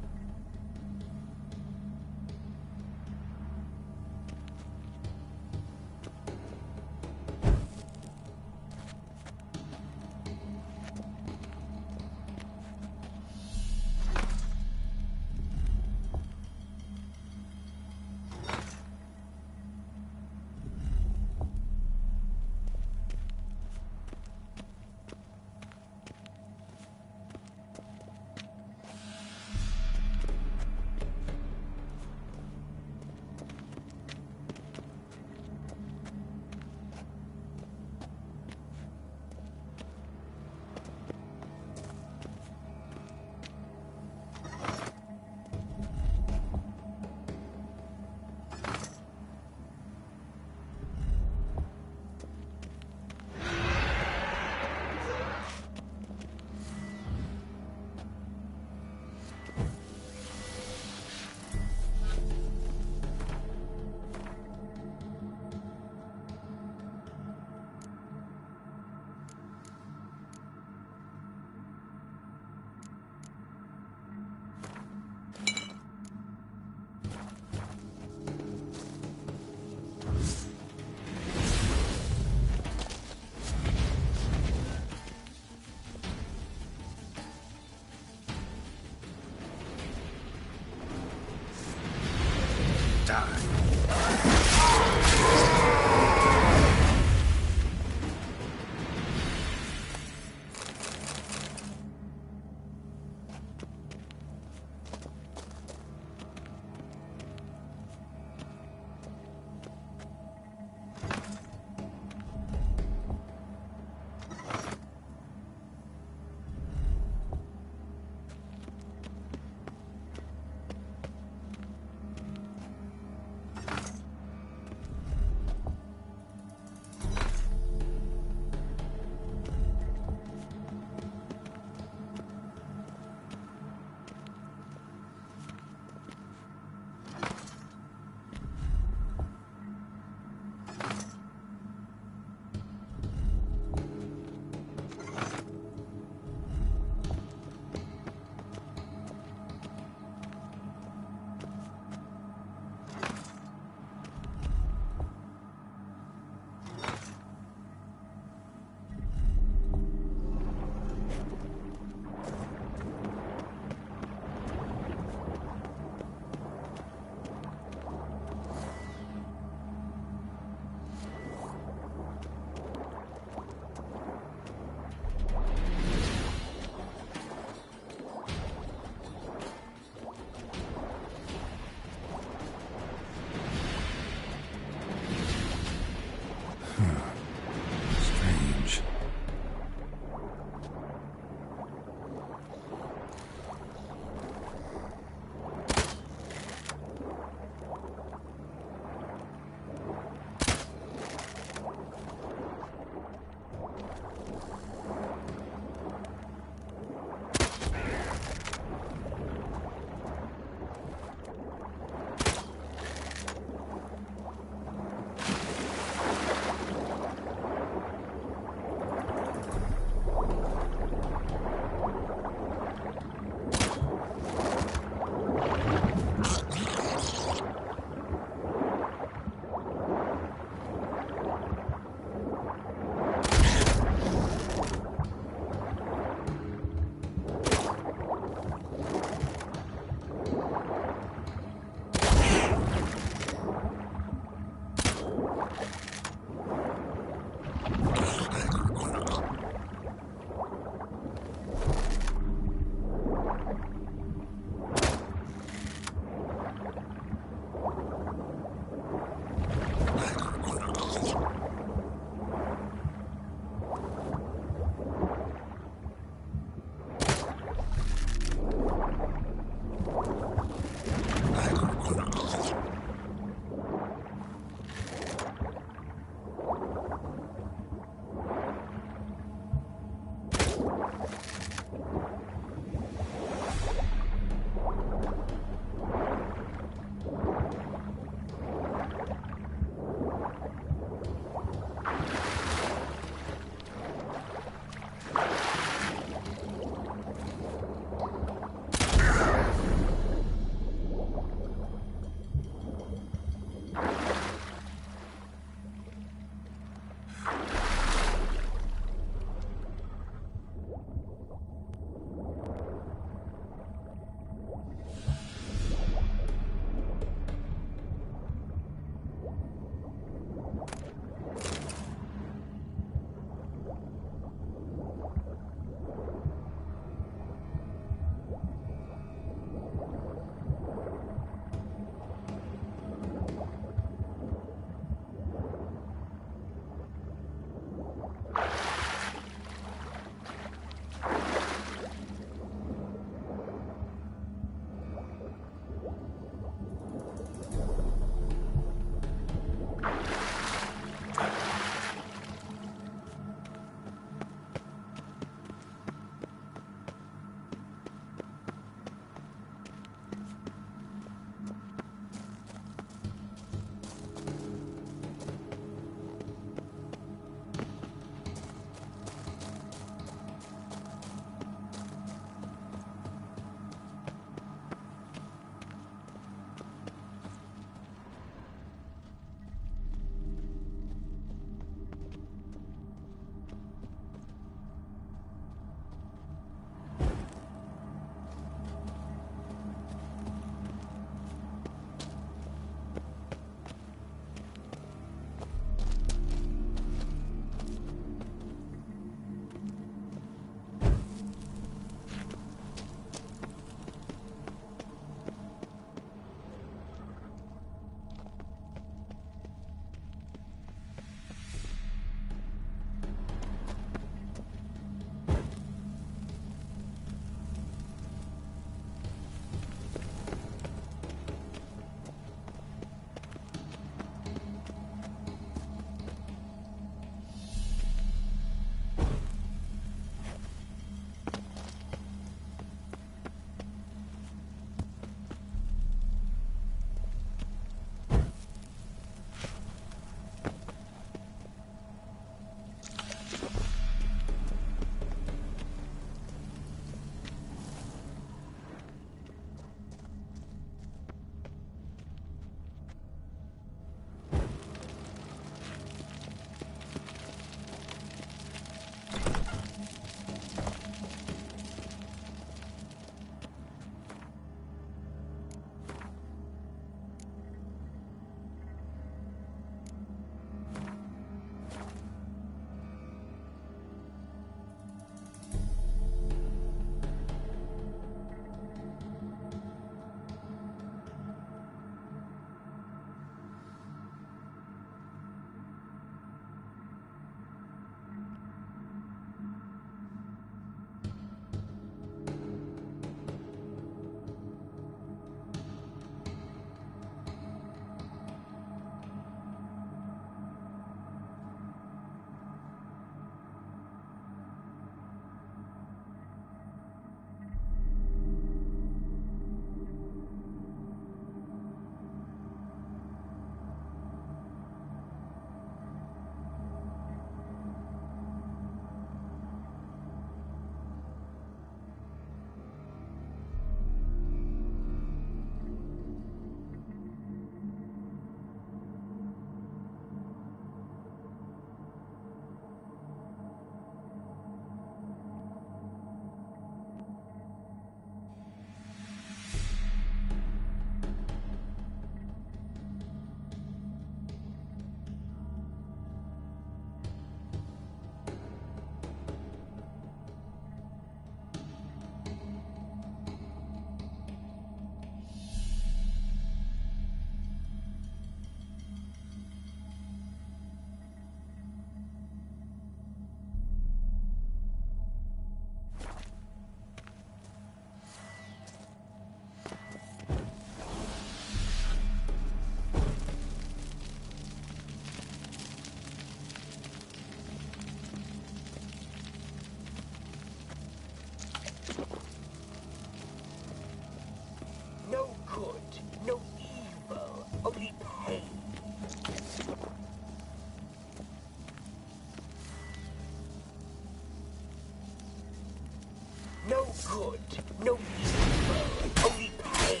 No good, no evil, only pain.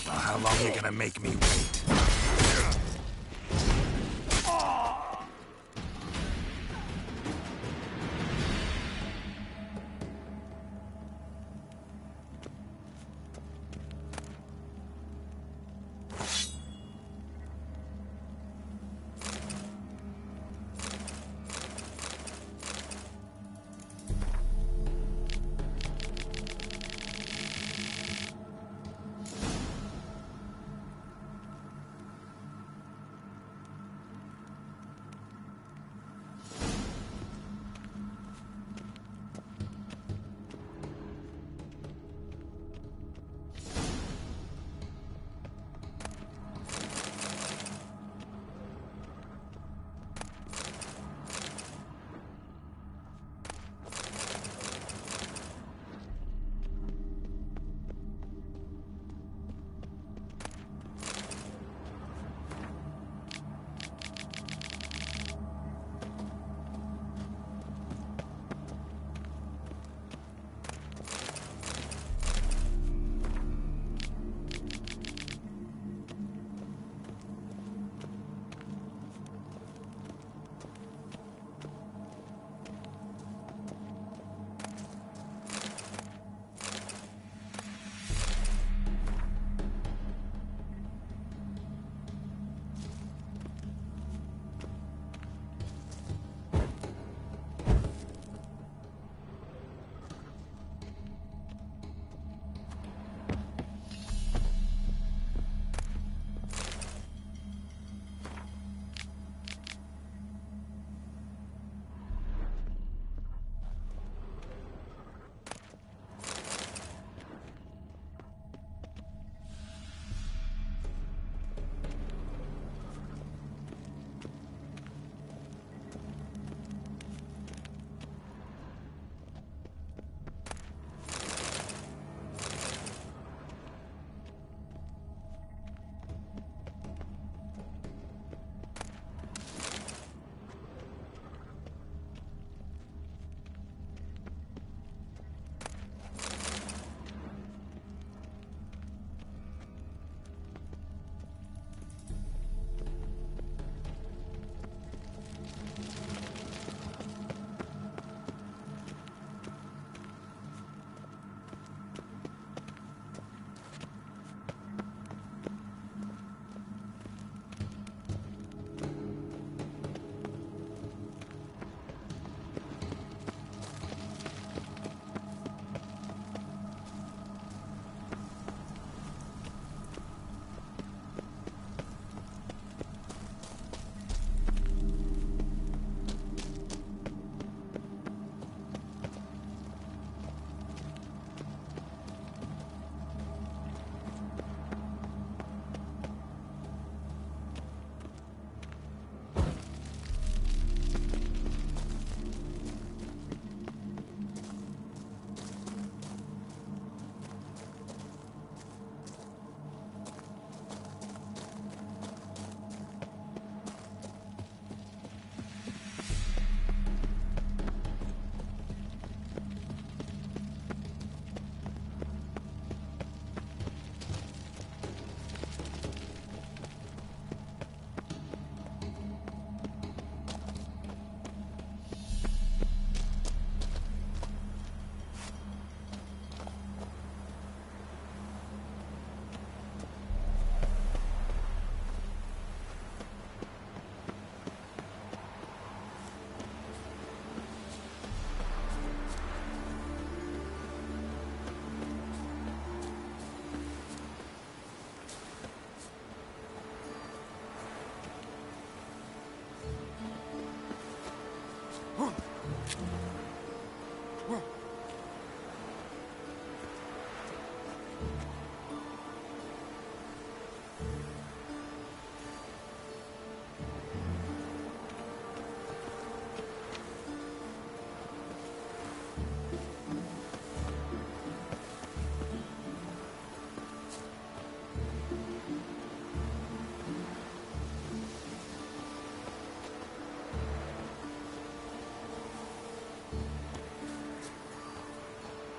How long are you gonna make me wait?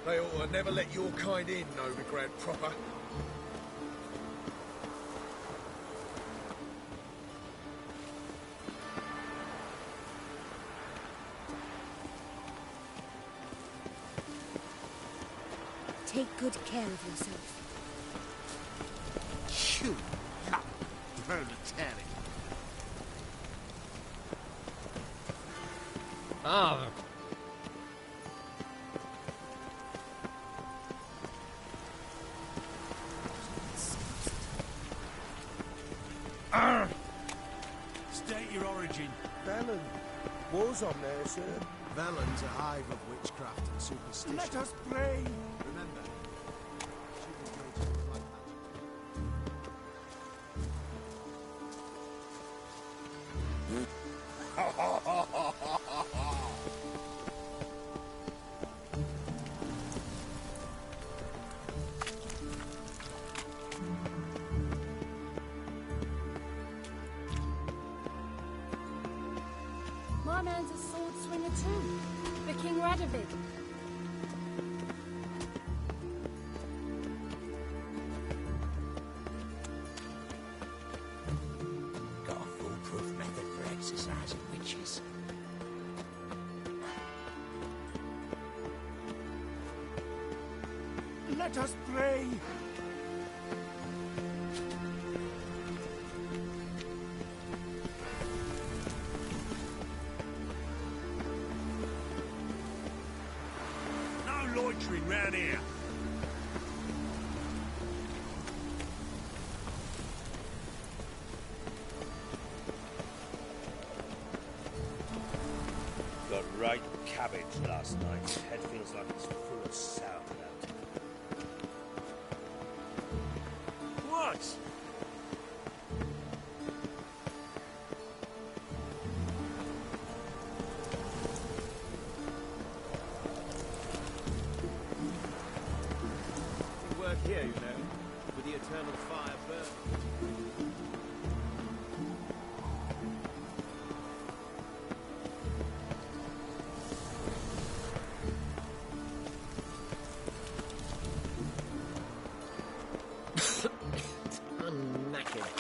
They ought to never let your kind in, Novigrad proper.
Take good care of yourself.
You young proletariat.
Ah.
State your origin.
Velen. War's on there, sir.
Velen's a hive of witchcraft and superstition.
Let us pray.
Remember,
My man's a sword swinger too. The King Radovid.
Got a foolproof method for exercising witches.
Let us pray. No loitering round here.
Got right cabbage last night. Head feels like it's full of sauerkraut.
What?
Work here, you know, with the eternal fire burning.
I'm knackered.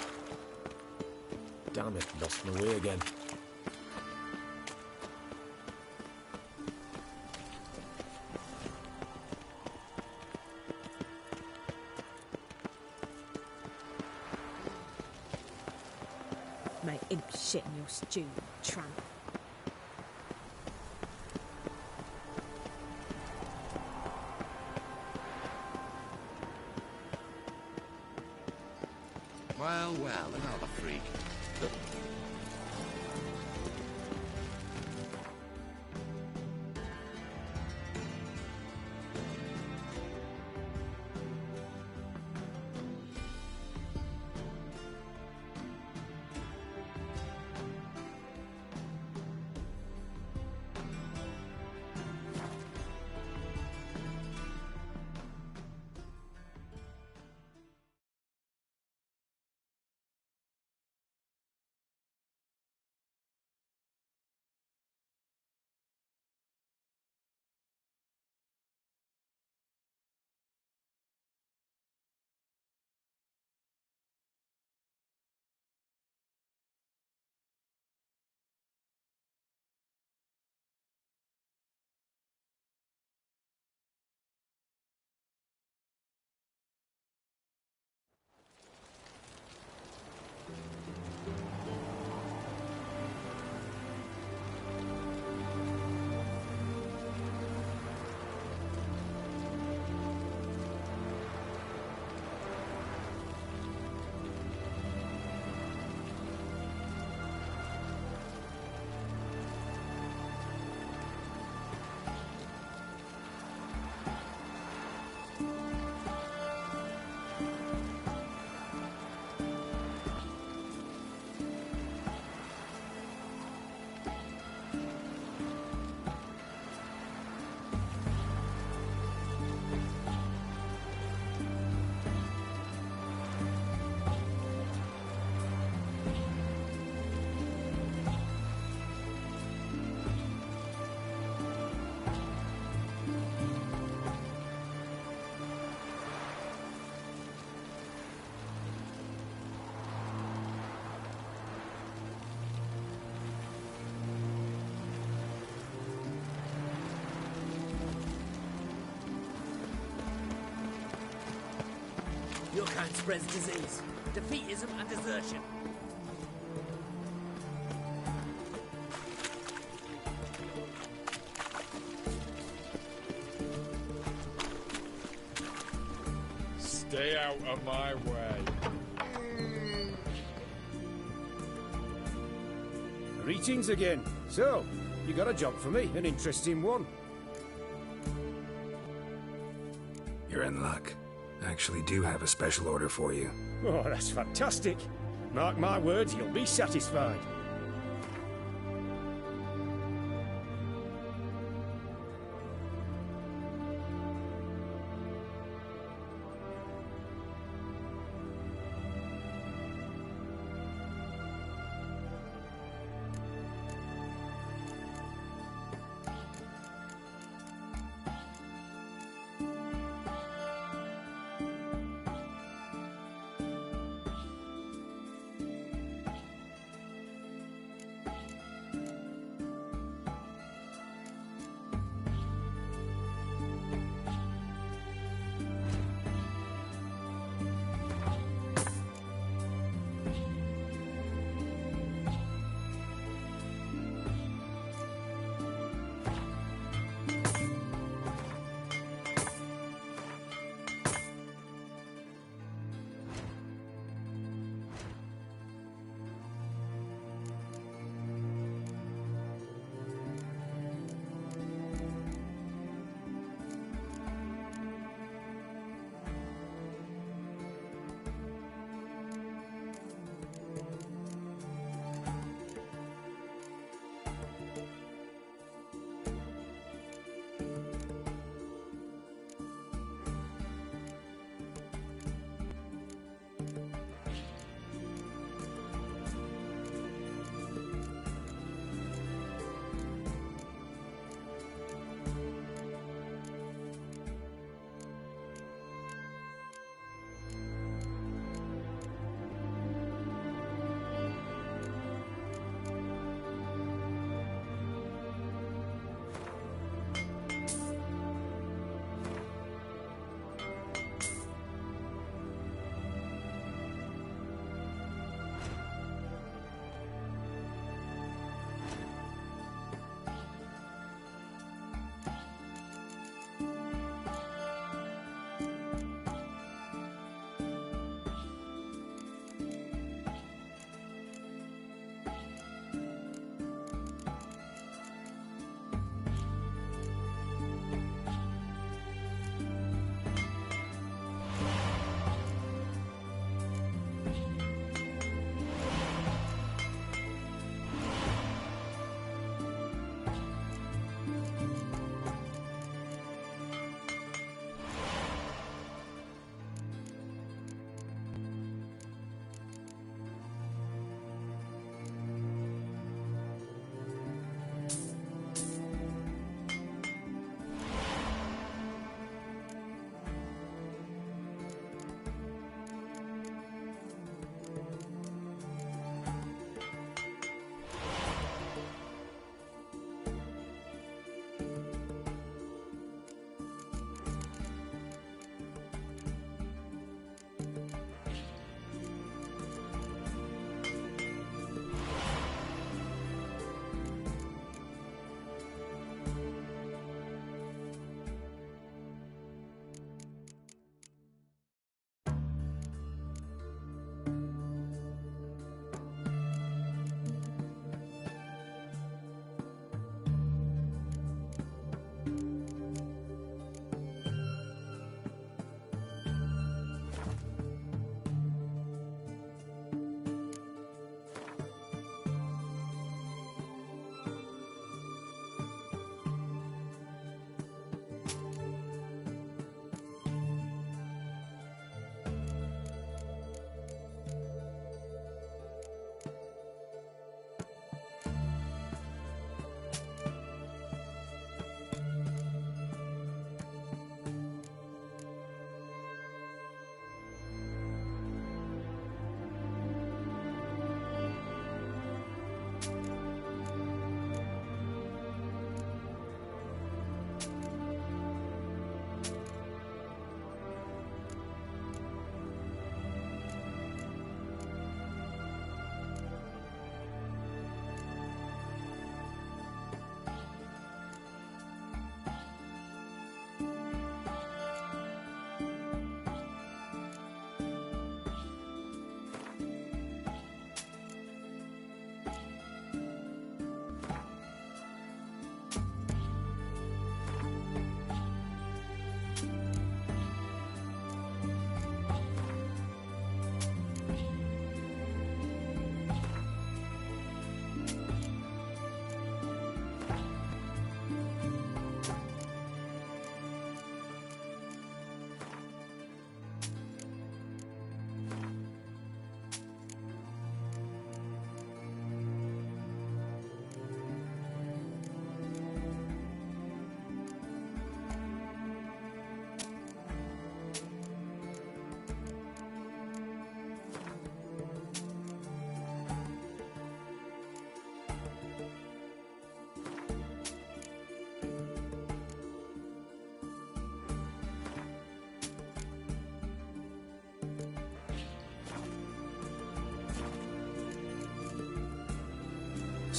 Damn it, lost my way again.
Make imp shit in your stew, tramp.
Well, another freak.
Your kind spreads disease, defeatism and desertion.
Stay out of my way.
Greetings again. So, you got a job for me, an interesting one.
You're in luck. I actually do have a special order for you.
Oh, that's fantastic. Mark my words, you'll be satisfied.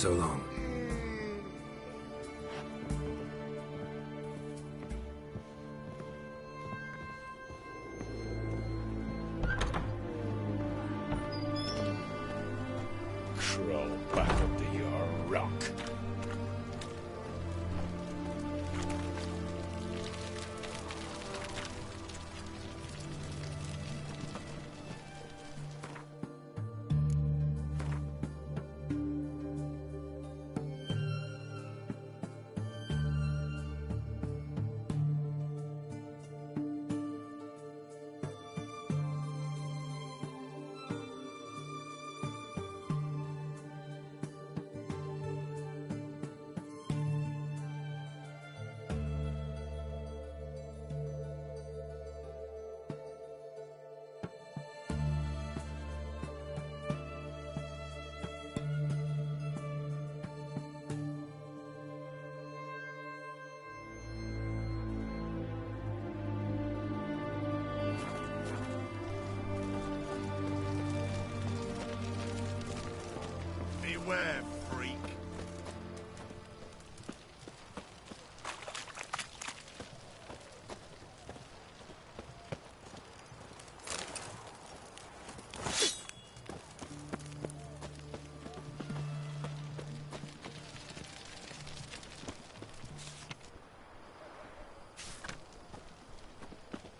So long.
Crawl back under your rock.
Beware, freak.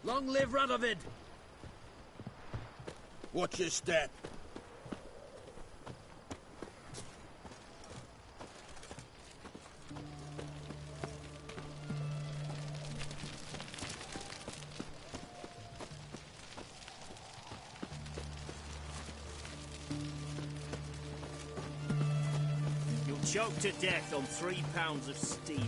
Long live Radovid!
Watch your step.
You'll choke to death on 3 pounds of steel.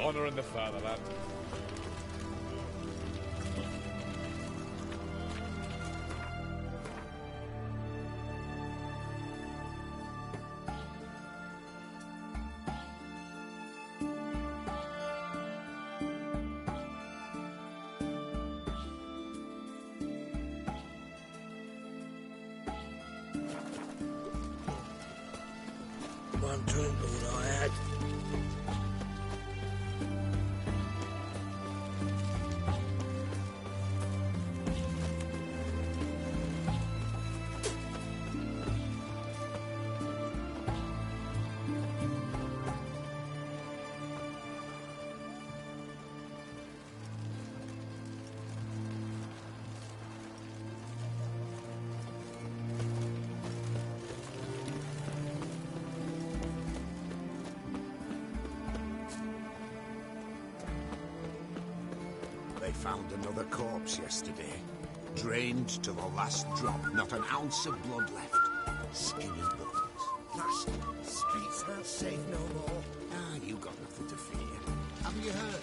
Honor in the fatherland.
One drink all I had. They found another corpse yesterday. Drained to the last drop, not an ounce of blood left. Skin and bones. Last, streets aren't safe no more. Ah, you got nothing to fear. Haven't you heard?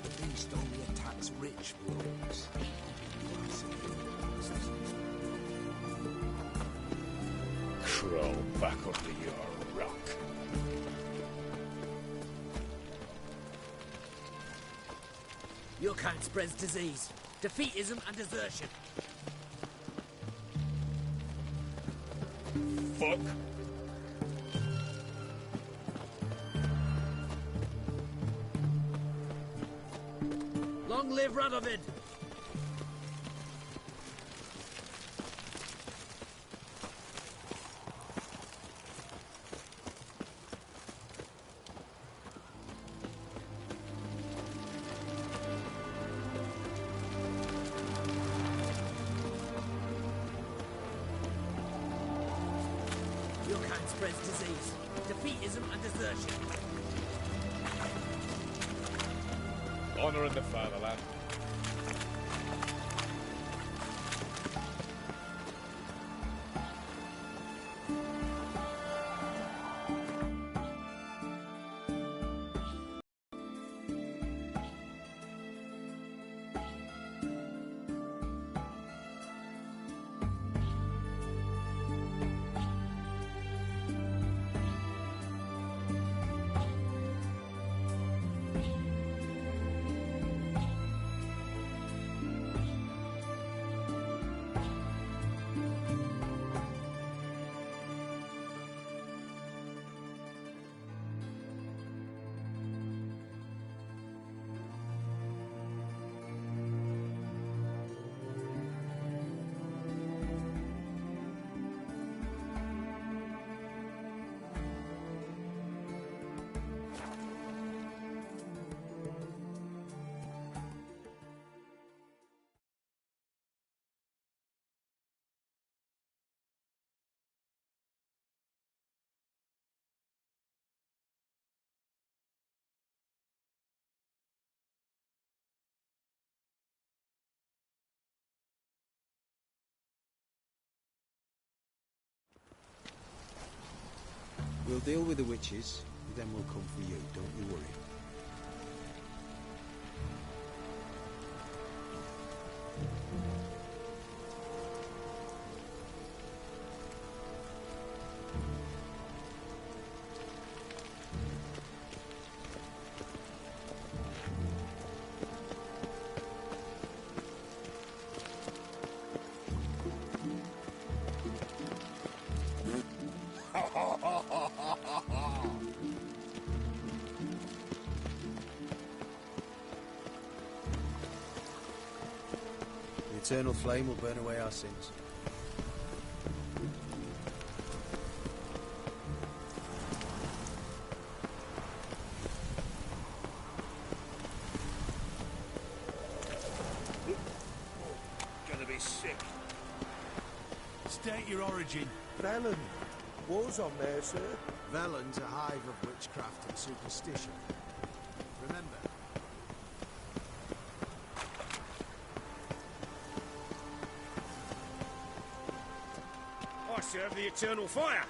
The beast only attacks rich blokes.
Crawl back under your rock.
Your kind spreads disease, defeatism and desertion.
Fuck.
Long live Radovid! Your kind spreads disease, defeatism and desertion.
Honor in the fatherland.
We'll deal with the witches, and then we'll come for you, don't you worry. The eternal flame will burn away our sins.
Gonna be sick.
State your origin.
Velen. War's on there, sir.
Velen's a hive of witchcraft and superstition. Remember,
I serve the eternal fire.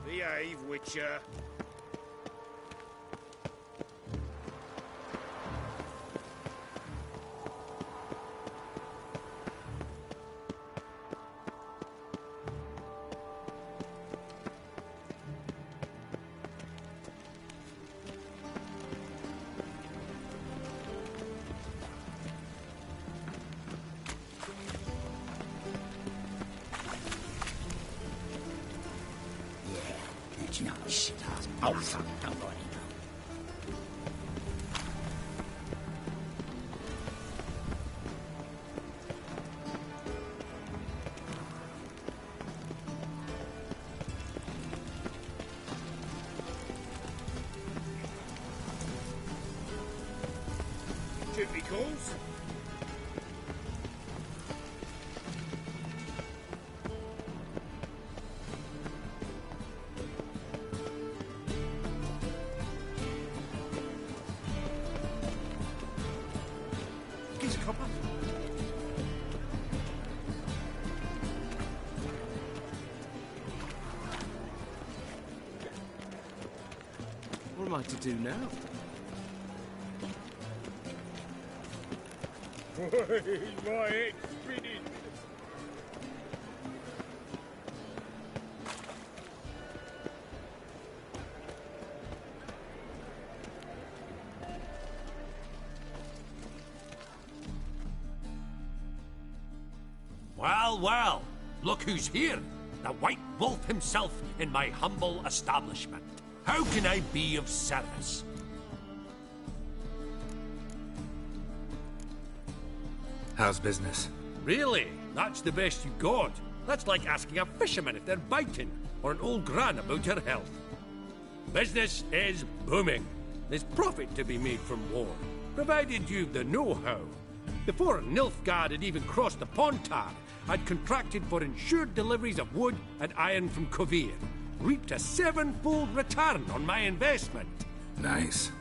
Behave, Witcher. Duty calls. Gives a copper.
what am I to do now?
My head's spinning.
Well, well, look who's here. The White Wolf himself in my humble establishment. How can I be of service?
How's business?
Really? That's the best you got? That's like asking a fisherman if they're biting, or an old gran about her health. Business is booming. There's profit to be made from war, provided you've the know-how. Before Nilfgaard had even crossed the Pontar, I'd contracted for insured deliveries of wood and iron from Kovir, reaped a 7-fold return on my investment.
Nice.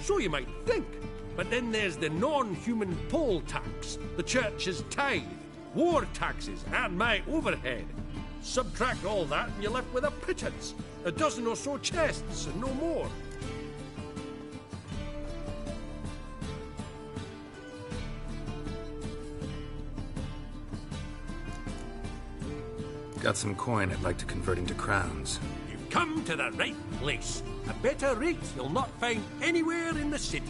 So you might think. But then there's the non-human poll tax, the church's tithe, war taxes, and my overhead. Subtract all that and you're left with a pittance. A dozen or so chests and no more.
Got some coin I'd like to convert into crowns.
You've come to the right place. A better rate you'll not find anywhere in the city.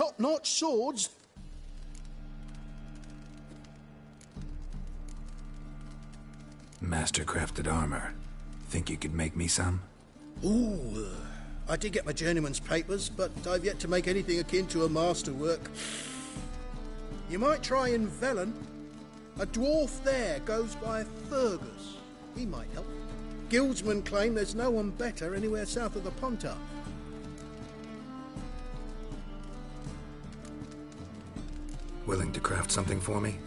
top-notch swords.
Master-crafted armor. Think you could make me some?
Ooh, I did get my journeyman's papers, but I've yet to make anything akin to a masterwork. You might try in Velen. A dwarf there goes by Fergus. He might help. Guildsmen claim there's no one better anywhere south of the Pontar.
Willing to craft something for me?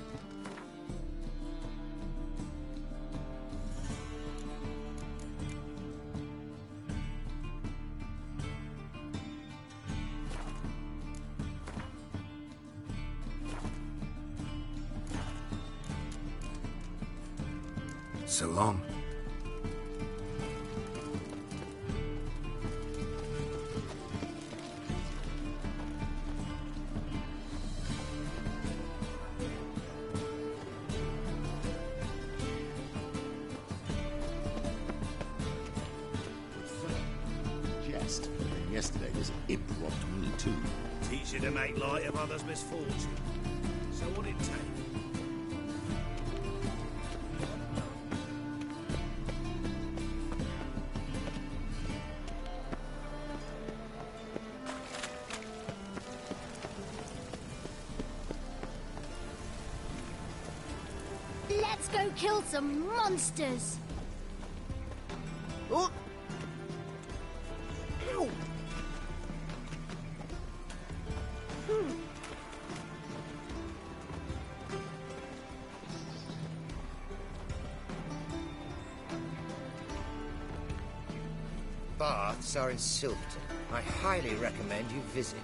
So long.
Jest. And yesterday this imp robbed me too.
Teach you to make light of others' misfortune. So what it take?
Let's go kill some monsters!
Oh! Ow!
Baths are in Silverton. I highly recommend you visit.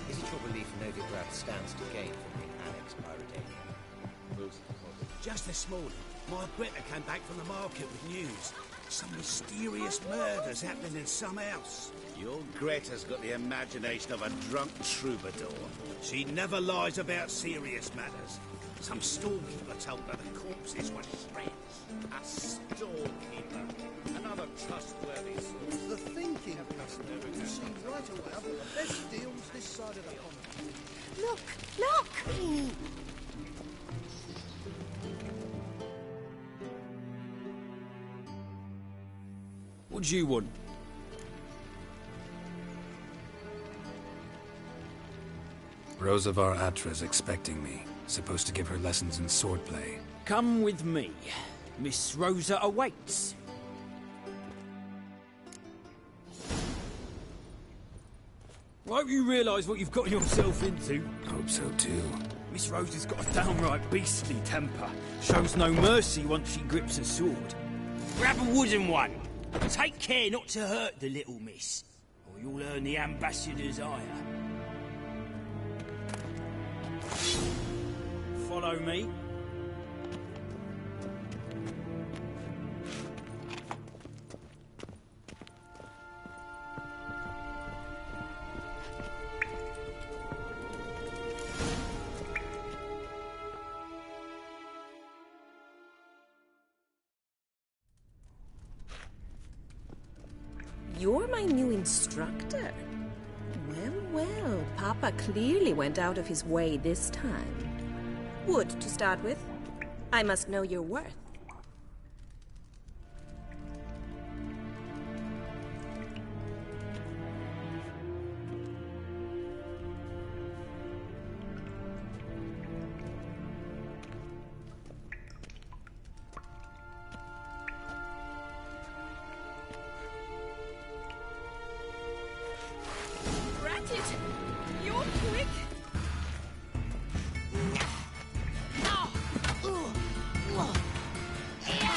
Is it your belief Novigrad stands to gain from being annexed by Redania?
Just this morning, my Greta came back from the market with news. Some mysterious murders happening in some house. Your Greta's got the imagination of a drunk troubadour. She never lies about serious matters. Some storekeeper told her the corpses were shreds. A storekeeper. Another trustworthy source.
The thinking customer will see right away I've got the best deals this side of the pond.
Look! Look!
What do you want?
Rosavar Atra's expecting me. Supposed to give her lessons in swordplay.
Come with me. Miss Rosa awaits. I hope you realise what you've got yourself into.
Hope so too.
Miss Rosa's got a downright beastly temper. Shows no mercy once she grips a sword. Grab a wooden one. Take care not to hurt the little miss, or you'll earn the ambassador's ire. Follow me.
You're my new instructor? Well, well, Papa clearly went out of his way this time. Wood, to start with. I must know your worth.
You're quick!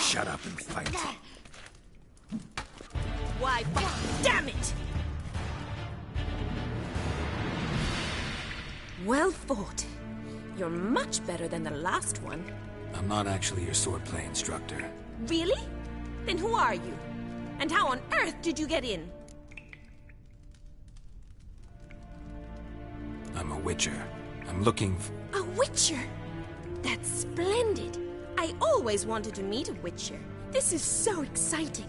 Shut up and fight.
Why, damn it! Well fought. You're much better than the last one.
I'm not actually your swordplay instructor.
Really? Then who are you? And how on earth did you get in?
I'm a witcher. I'm looking for...
A witcher? That's splendid. I always wanted to meet a witcher. This is so exciting.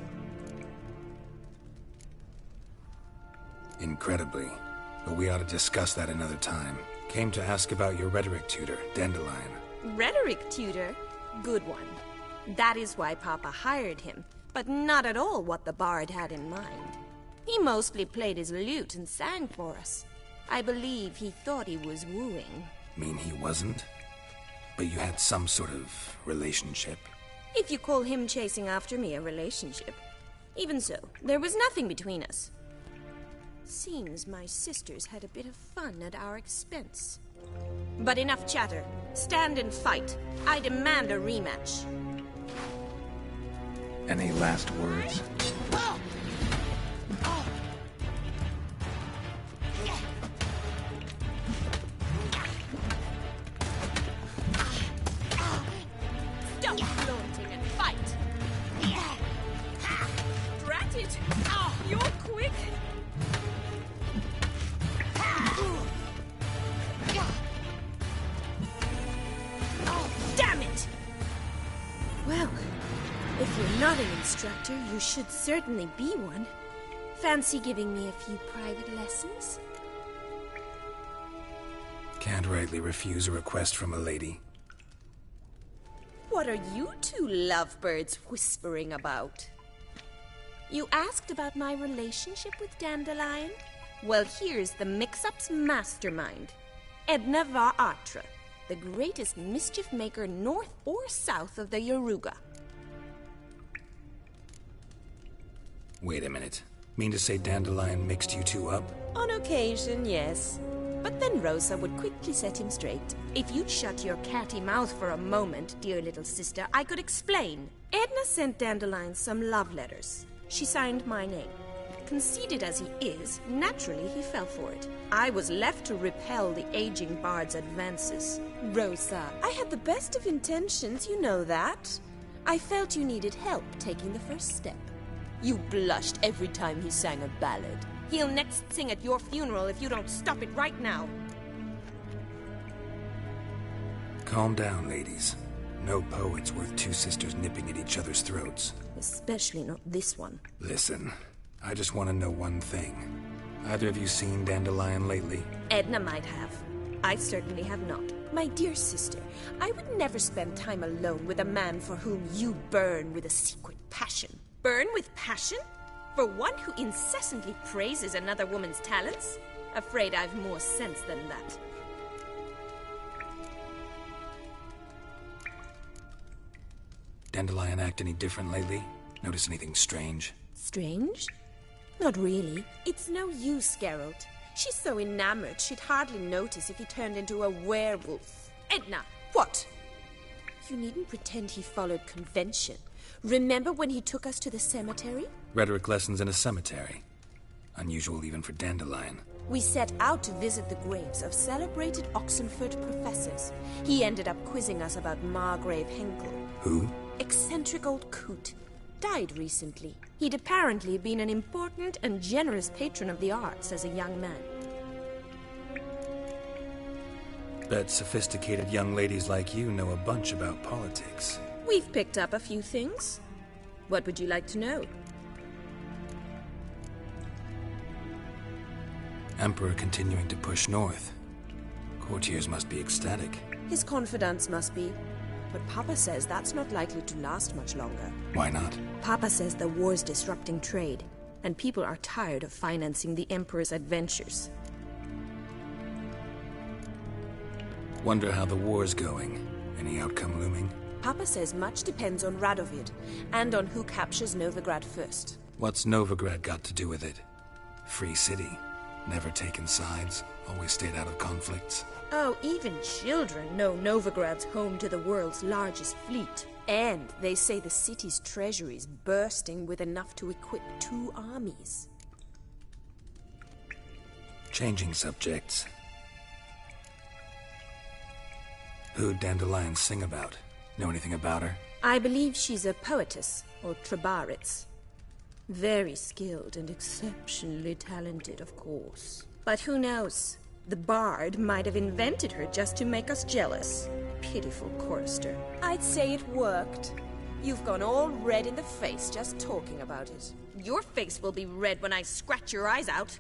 Incredibly. But we ought to discuss that another time. Came to ask about your rhetoric tutor, Dandelion.
Rhetoric tutor? Good one. That is why Papa hired him, but not at all what the bard had in mind. He mostly played his lute and sang for us. I believe he thought he was wooing.
Mean he wasn't? But you had some sort of relationship?
If you call him chasing after me a relationship. Even so, there was nothing between us. Seems my sisters had a bit of fun at our expense. But enough chatter. Stand and fight. I demand a rematch.
Any last words?
Stop flaunting and fight! Drat it! You're quick! Damn it! Well, if you're not an instructor, you should certainly be one. Fancy giving me a few private lessons?
Can't rightly refuse a request from a lady.
What are you two lovebirds whispering about? You asked about my relationship with Dandelion? Well, here's the mix-up's mastermind. Edna var Atra, the greatest mischief maker north or south of the Yaruga.
Wait a minute. Mean to say Dandelion mixed you two up?
On occasion, yes. But then Rosa would quickly set him straight. If you'd shut your catty mouth for a moment, dear little sister, I could explain. Edna sent Dandelion some love letters. She signed my name. Conceited as he is, naturally he fell for it. I was left to repel the aging bard's advances. Rosa, I had the best of intentions, you know that. I felt you needed help taking the first step. You blushed every time he sang a ballad. He'll next sing at your funeral if you don't stop it right now.
Calm down, ladies. No poet's worth two sisters nipping at each other's throats.
Especially not this one.
Listen, I just want to know one thing. Either of you seen Dandelion lately?
Edna might have. I certainly have not. My dear sister, I would never spend time alone with a man for whom you burn with a secret passion. Burn with passion? For one who incessantly praises another woman's talents? Afraid I've more sense than that.
Dandelion act any different lately? Notice anything strange?
Strange? Not really. It's no use, Geralt. She's so enamored she'd hardly notice if he turned into a werewolf. Edna, what? You needn't pretend he followed convention. Remember when he took us to the cemetery?
Rhetoric lessons in a cemetery. Unusual even for Dandelion.
We set out to visit the graves of celebrated Oxenford professors. He ended up quizzing us about Margrave Henkel.
Who?
Eccentric old coot. Died recently. He'd apparently been an important and generous patron of the arts as a young man.
Bet sophisticated young ladies like you know a bunch about politics.
We've picked up a few things. What would you like to know?
Emperor continuing to push north. Courtiers must be ecstatic.
His confidants must be. But Papa says that's not likely to last much longer.
Why not?
Papa says the war's disrupting trade, and people are tired of financing the Emperor's adventures.
Wonder how the war's going. Any outcome looming?
Papa says much depends on Radovid, and on who captures Novigrad first.
What's Novigrad got to do with it? Free city. Never taken sides. Always stayed out of conflicts.
Oh, even children know Novigrad's home to the world's largest fleet. And they say the city's treasury's bursting with enough to equip 2 armies.
Changing subjects. Who'd Dandelion sing about? Know anything about her?
I believe she's a poetess, or Trebaritz. Very skilled and exceptionally talented, of course. But who knows? The bard might have invented her just to make us jealous. Pitiful chorister. I'd say it worked. You've gone all red in the face just talking about it. Your face will be red when I scratch your eyes out.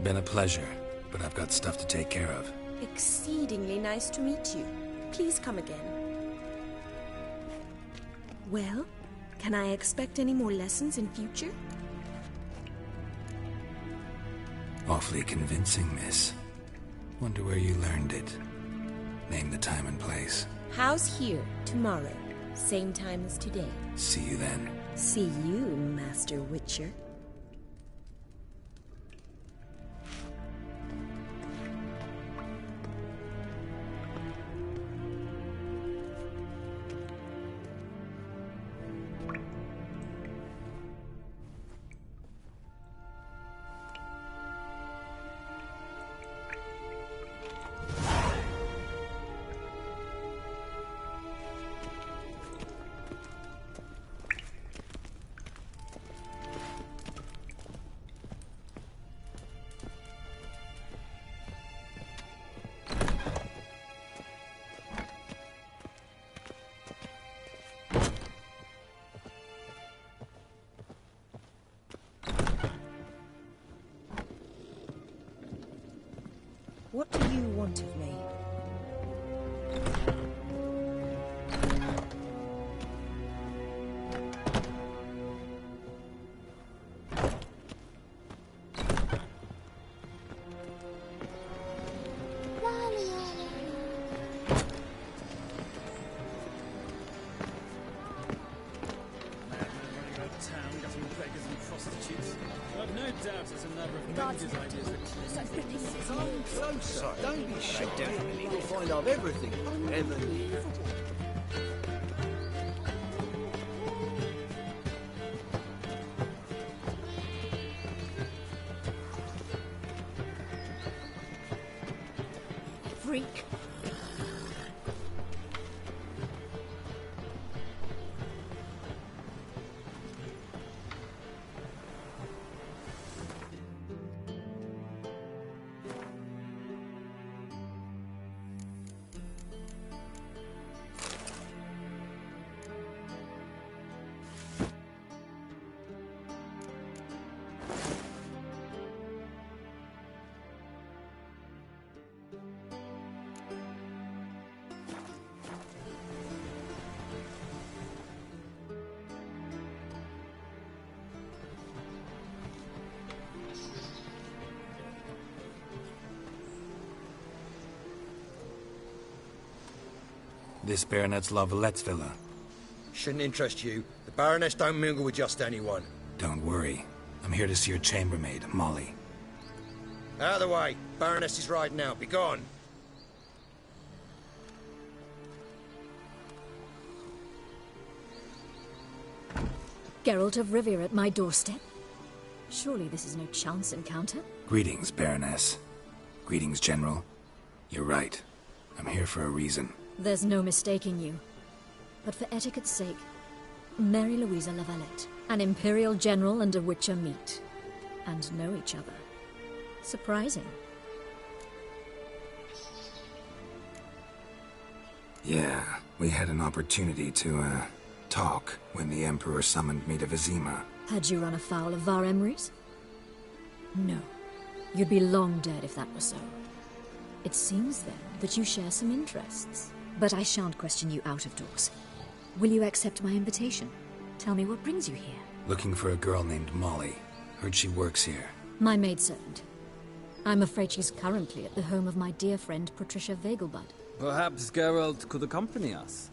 Been a pleasure, but I've got stuff to take care of.
Exceedingly nice to meet you. Please come again. Well, can I expect any more lessons in future?
Awfully convincing, miss. Wonder where you learned it. Name the time and place.
House here, tomorrow. Same time as today.
See you then.
See you, Master Witcher. What do you want of me?
I've no doubt it's another of Mindy's ideas.
I'm so sorry. Don't be shy. You'll find out everything you ever need.
Freak.
This Baronet's La Vallette's villa.
Shouldn't interest you. The Baroness don't mingle with just anyone.
Don't worry. I'm here to see your chambermaid, Molly.
Out of the way. Baroness is riding out. Be gone.
Geralt of Rivia at my doorstep? Surely this is no chance encounter?
Greetings, Baroness. Greetings, General. You're right. I'm here for a reason.
There's no mistaking you. But for etiquette's sake, Mary Louisa La Valette, an Imperial General and a Witcher meet. And know each other. Surprising.
Yeah, we had an opportunity to, talk when the Emperor summoned me to Vizima.
Had you run afoul of Var Emrys? No. You'd be long dead if that were so. It seems, then, that you share some interests. But I shan't question you out of doors. Will you accept my invitation? Tell me what brings you here.
Looking for a girl named Molly. Heard she works here.
My maidservant. I'm afraid she's currently at the home of my dear friend Patricia Vegelbud.
Perhaps Geralt could accompany us.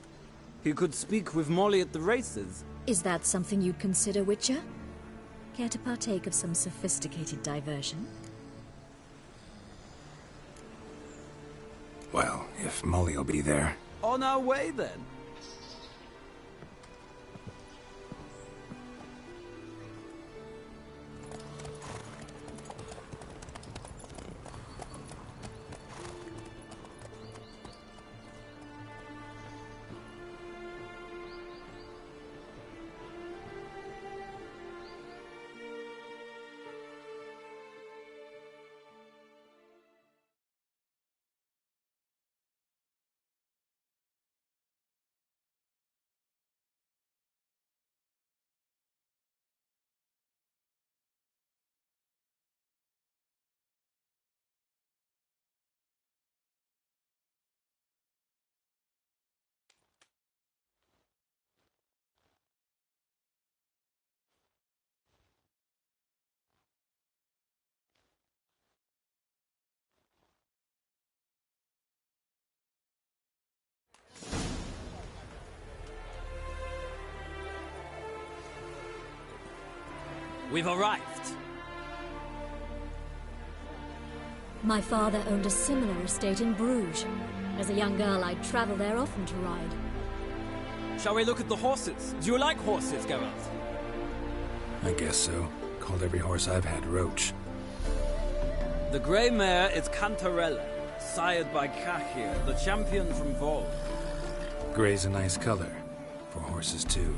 He could speak with Molly at the races.
Is that something you'd consider, Witcher? Care to partake of some sophisticated diversion?
Well, if Molly'll be there.
On our way, then. We've arrived.
My father owned a similar estate in Bruges. As a young girl, I'd travel there often to ride.
Shall we look at the horses? Do you like horses, Geralt?
I guess so. Called every horse I've had Roach.
The grey mare is Cantarella, sired by Cahir, the champion from Vol.
Grey's a nice color. For horses, too.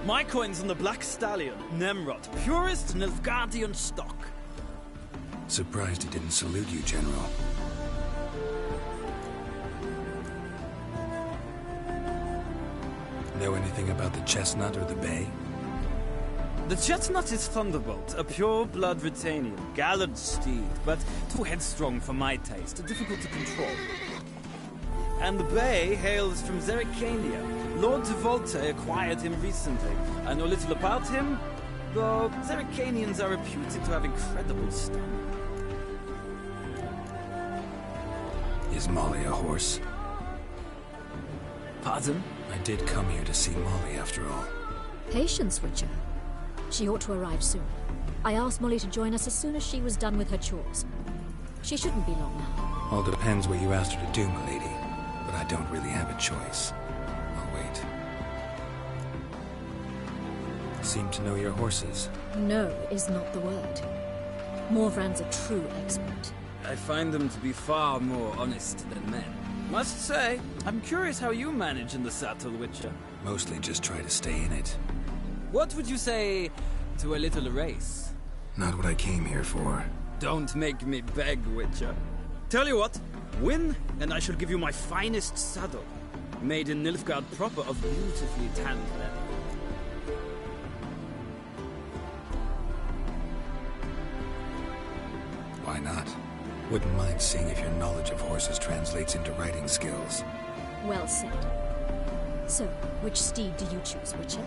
My coin's on the black stallion, Nemrod, purest Nilfgaardian stock.
Surprised he didn't salute you, General. Know anything about the chestnut or the bay?
The chestnut is Thunderbolt, a pure-blood Britannian, gallant steed, but too headstrong for my taste, difficult to control. And the bay hails from Zerrikania. Lord de Volte acquired him recently. I know little about him, though Zerrikanians are reputed to have incredible stamina.
Is Molly a horse?
Pardon?
I did come here to see Molly, after all.
Patience, Witcher. She ought to arrive soon. I asked Molly to join us as soon as she was done with her chores. She shouldn't be long now.
All depends what you asked her to do, my lady. But I don't really have a choice. I'll wait. Seem to know your horses.
No is not the word. Morvran's a true expert.
I find them to be far more honest than men. Must say, I'm curious how you manage in the saddle, Witcher.
Mostly just try to stay in it.
What would you say to a little race?
Not what I came here for.
Don't make me beg, Witcher. Tell you what, win, and I shall give you my finest saddle. Made in Nilfgaard proper of beautifully tanned leather.
Why not? Wouldn't mind seeing if your knowledge of horses translates into riding skills.
Well said. So, which steed do you choose, Witcher?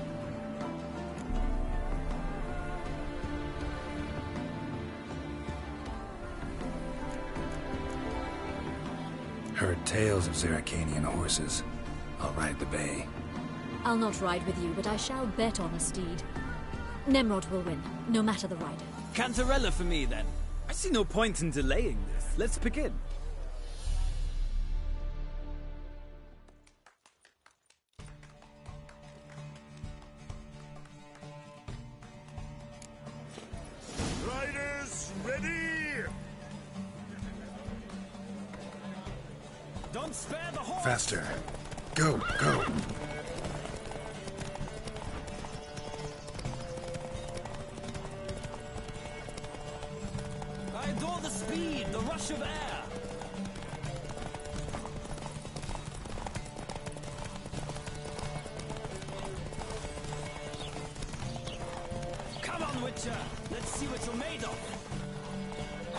Heard tales of Zerrikanian horses. I'll ride the bay.
I'll not ride with you, but I shall bet on a steed. Nemrod will win, no matter the rider.
Cantarella for me, then. I see no point in delaying this. Let's begin.
Riders, ready!
Don't spare the horse!
Faster. Go, go.
I adore the speed, the rush of air. Come on, Witcher. Let's see what you're made of.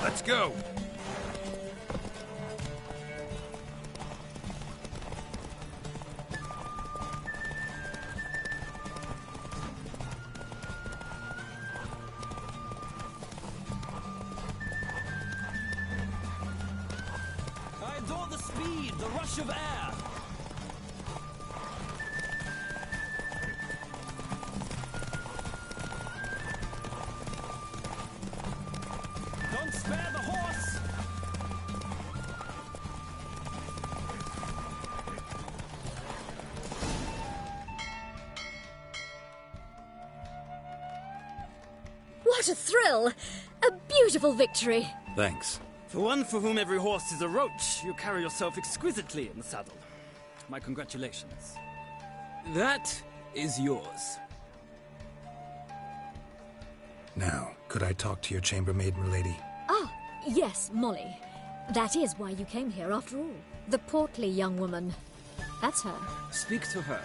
Let's go.
I adore the speed, the rush of air. Don't spare the horse.
What a thrill! A beautiful victory!
Thanks.
For one for whom every horse is a roach, you carry yourself exquisitely in the saddle. My congratulations. That is yours.
Now, could I talk to your chambermaid, milady?
Ah, yes, Molly. That is why you came here after all. The portly young woman. That's her.
Speak to her.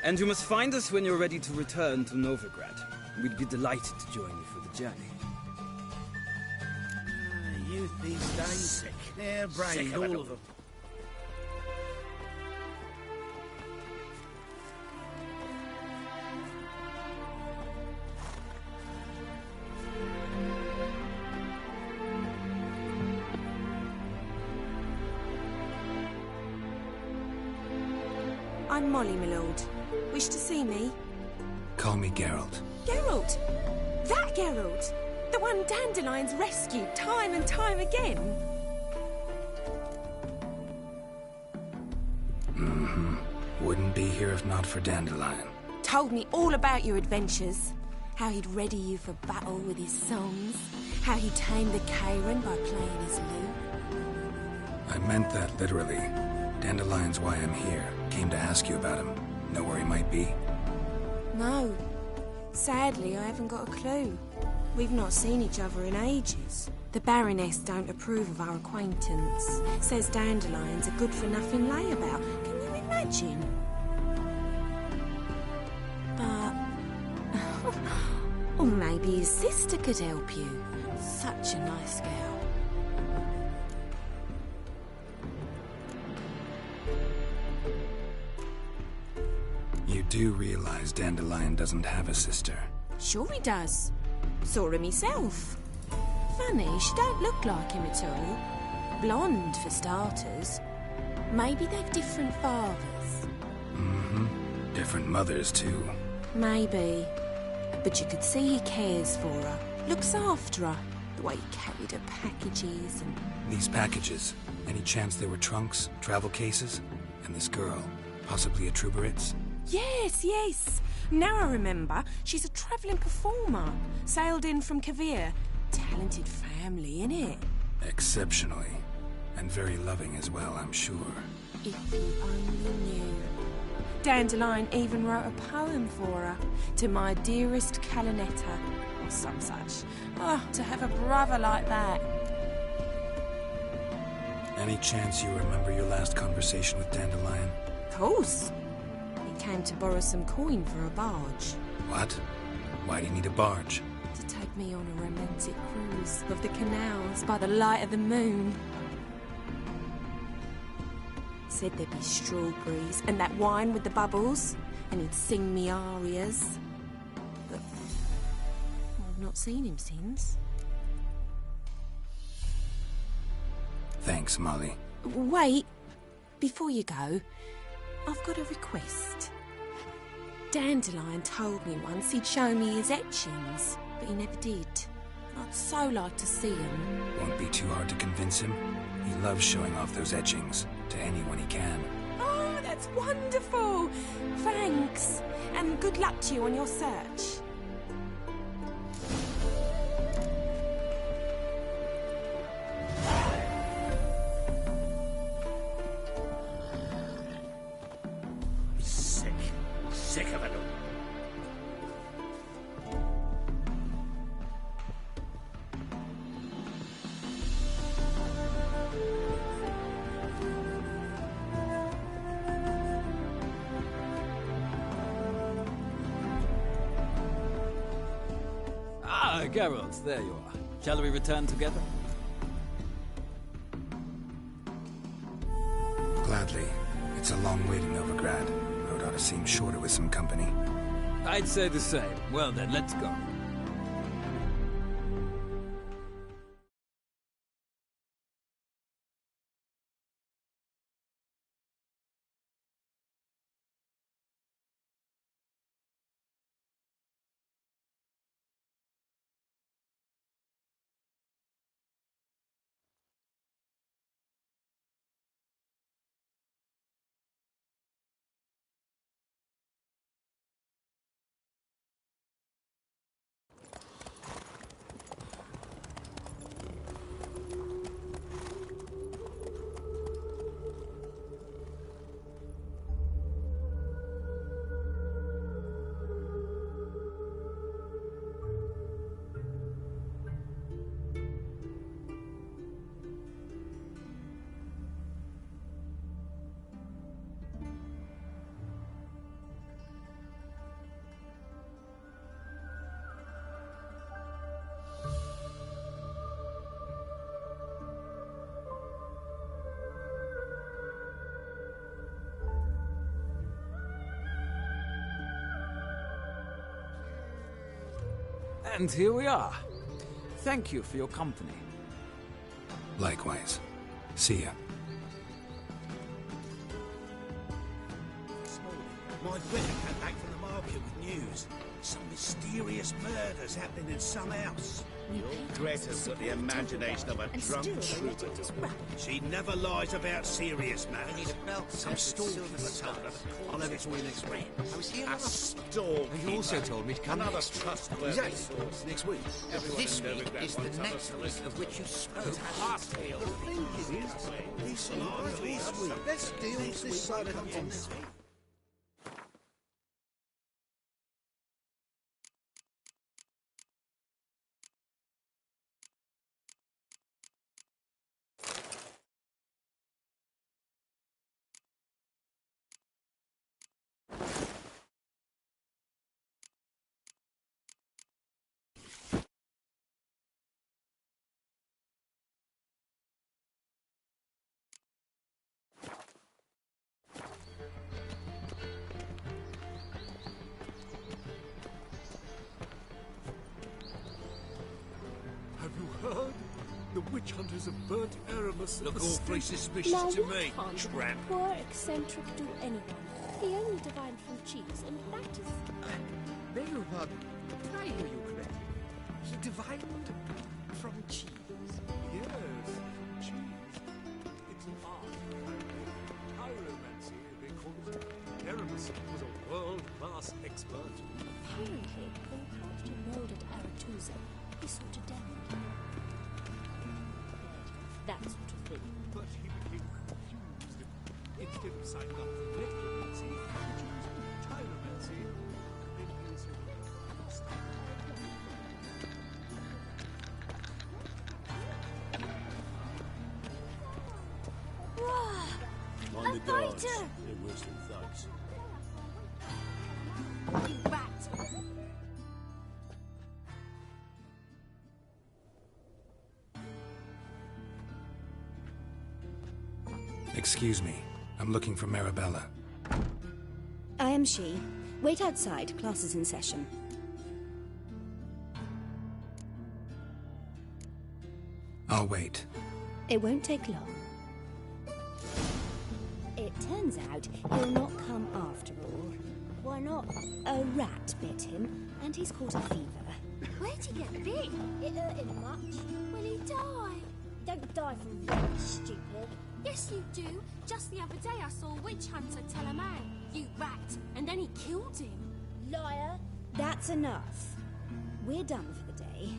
And you must find us when you're ready to return to Novigrad. We'd be delighted to join you for the journey.
Youth these days, hair-brained, all of them.
I'm Molly, my lord. Wish to see me?
Call me Geralt.
Geralt! That Geralt! The one Dandelion's rescued time and time again.
Mm-hmm. Wouldn't be here if not for Dandelion.
Told me all about your adventures. How he'd ready you for battle with his songs. How he tamed the Karen by playing his lute.
I meant that literally. Dandelion's why I'm here. Came to ask you about him. Know where he might be?
No. Sadly, I haven't got a clue. We've not seen each other in ages. The Baroness don't approve of our acquaintance. Says Dandelion's a good-for-nothing layabout. Can you imagine? But... or maybe his sister could help you. Such a nice girl.
You do realize Dandelion doesn't have a sister?
Sure he does. Saw him himself. Funny, she don't look like him at all. Blonde, for starters. Maybe they've different fathers.
Mm-hmm. Different mothers, too.
Maybe. But you could see he cares for her. Looks after her. The way he carried her packages and...
These packages? Any chance they were trunks, travel cases? And this girl? Possibly a Truberitz?
Yes, yes. Now I remember. She's a travelling performer. Sailed in from Kavir. Talented family, innit?
Exceptionally. And very loving as well, I'm sure.
If you only knew. Dandelion even wrote a poem for her. To my dearest Calinetta. Or some such. Oh, to have a brother like that.
Any chance you remember your last conversation with Dandelion?
Of course. He came to borrow some coin for a barge.
What? Why do you need a barge?
To take me on a romantic cruise of the canals by the light of the moon. Said there'd be strawberries and that wine with the bubbles, and he'd sing me arias. But I've not seen him since.
Thanks, Molly.
Wait, before you go, I've got a request. Dandelion told me once he'd show me his etchings, but he never did. I'd so like to see them.
Won't be too hard to convince him. He loves showing off those etchings to anyone he can.
Oh, that's wonderful! Thanks, and good luck to you on your search.
Sick of it all.
Ah, Geralt, there you are. Shall we return together?
Gladly. It's a long way to Novigrad. Road ought to seem shorter with some company.
I'd say the same. Well then, let's go. And here we are. Thank you for your company.
Likewise. See ya.
My Greta came back from the market with news. Some mysterious murders happening in some house.
Your Greta's got the imagination of a drunk troubadour.
She never lies about serious matters.
I need a belt.
Some storm
I'll have it for you next week. I was here
a storm.
He also told me to come
another
next week.
trustworthy
Exactly.
source.
Next week.
This week
is the next week of which you spoke.
Last week.
Let's deal with this side of the pond.
Have you heard? The witch hunters have burnt Aramis.
Look awfully suspicious
Now
to
what
me,
harm can
tramp.
a poor eccentric do anyone? He only divined from cheese, and that is...
Beg your pardon. Did I hear you correctly? He divined from cheese.
Yes, cheese. It's an art, apparently. Pyromancy, they call it. Aramis was a world-class expert.
Apparently, when cast a road at Aretusa, he saw to death. That sort of thing.
But he became confused. Instead of signing up for necromancy, he chose pyromancy. Then he was lost.
Mind the guards.
They're worse than thugs.
You rat!
Excuse me. I'm looking for Marabella.
I am she. Wait outside. Class is in session.
I'll wait.
It won't take long. It turns out he'll not come after all. Why not? A rat bit him, and he's caught a fever.
Where'd he get bit? It hurt him much. Will he die? Don't die from that, stupid. Yes, you do. Just the other day I saw a witch hunter tell a man, "You rat," and then he killed him. Liar.
That's enough. We're done for the day.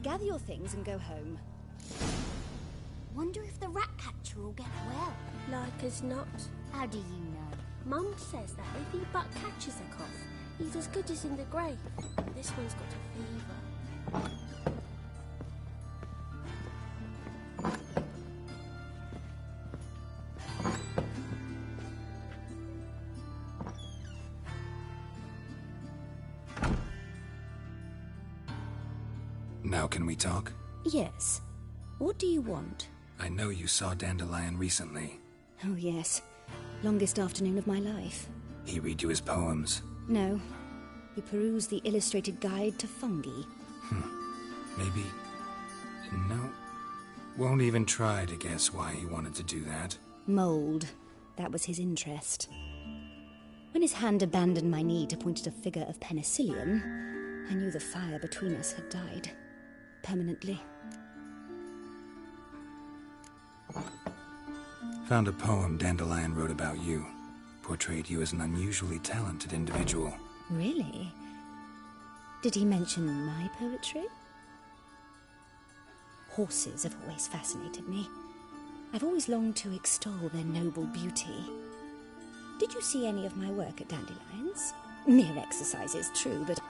Gather your things and go home.
Wonder if the rat catcher will get well. Like as not. How do you know? Mum says that if he but catches a cough, he's as good as in the grave. This one's got a fever.
Now can we talk?
Yes. What do you want?
I know you saw Dandelion recently.
Oh, yes. Longest afternoon of my life.
He read you his poems.
No. He perused the illustrated guide to fungi.
Maybe... No. Won't even try to guess why he wanted to do that.
Mold. That was his interest. When his hand abandoned my knee to point at a figure of penicillium, I knew the fire between us had died. Permanently.
Found a poem Dandelion wrote about you. Portrayed you as an unusually talented individual.
Really? Did he mention my poetry? Horses have always fascinated me. I've always longed to extol their noble beauty. Did you see any of my work at Dandelions? Mere exercises, true, but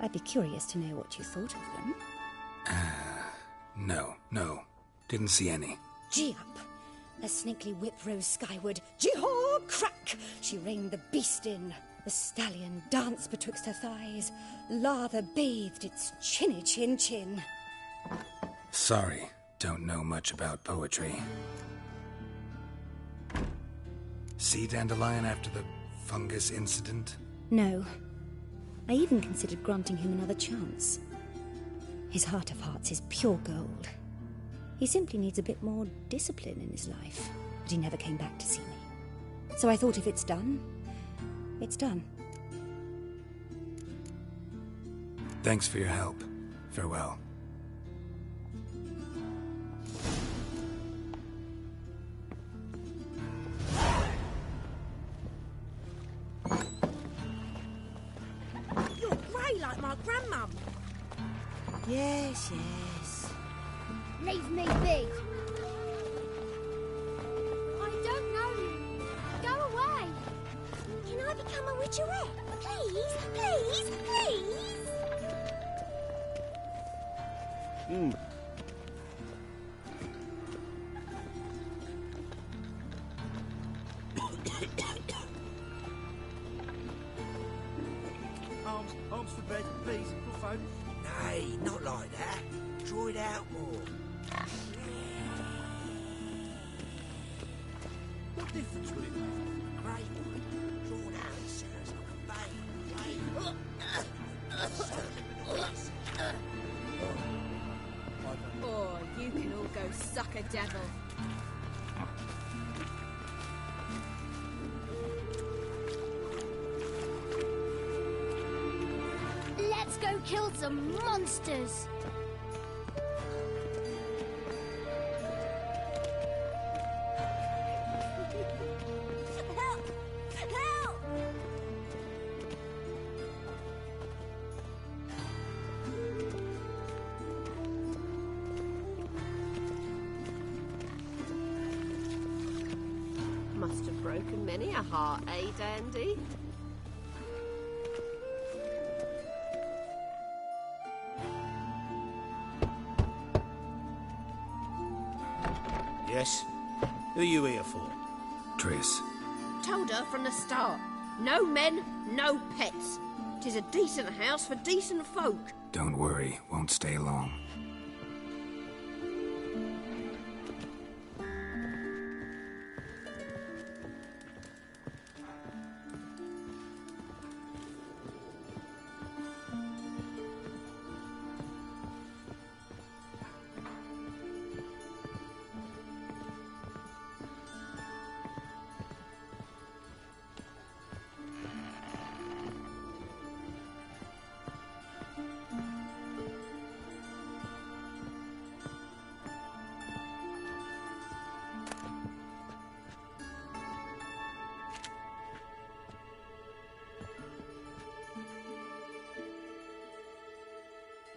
I'd be curious to know what you thought of them.
No. Didn't see any.
Gee up! A snakely whip rose skyward. Jee-haw! Crack! She reined the beast in. The stallion danced betwixt her thighs. Lather bathed its chinny chin.
Sorry, don't know much about poetry. See Dandelion after the fungus incident?
No. I even considered granting him another chance. His heart of hearts is pure gold. He simply needs a bit more discipline in his life. But he never came back to see me. So I thought if it's done, It's done.
Thanks for your help. Farewell.
You're grey like my grandmum. Yes, yes.
Leave me be. I don't know you. Go away. Can I become a witcherette? Please, please, please.
Arms for bed, please, good folk.
Nay, not like that. Draw it out more.
What difference will it make?
Grey one. Drawn out, it serves like a
Oh, you can all go suck a devil.
Let's go kill some monsters. Help! Help!
Must have broken many a heart, eh, Dandy?
Yes? Who are you here for?
Triss.
Told her from the start. No men, no pets. 'Tis a decent house for decent folk.
Don't worry, won't stay long.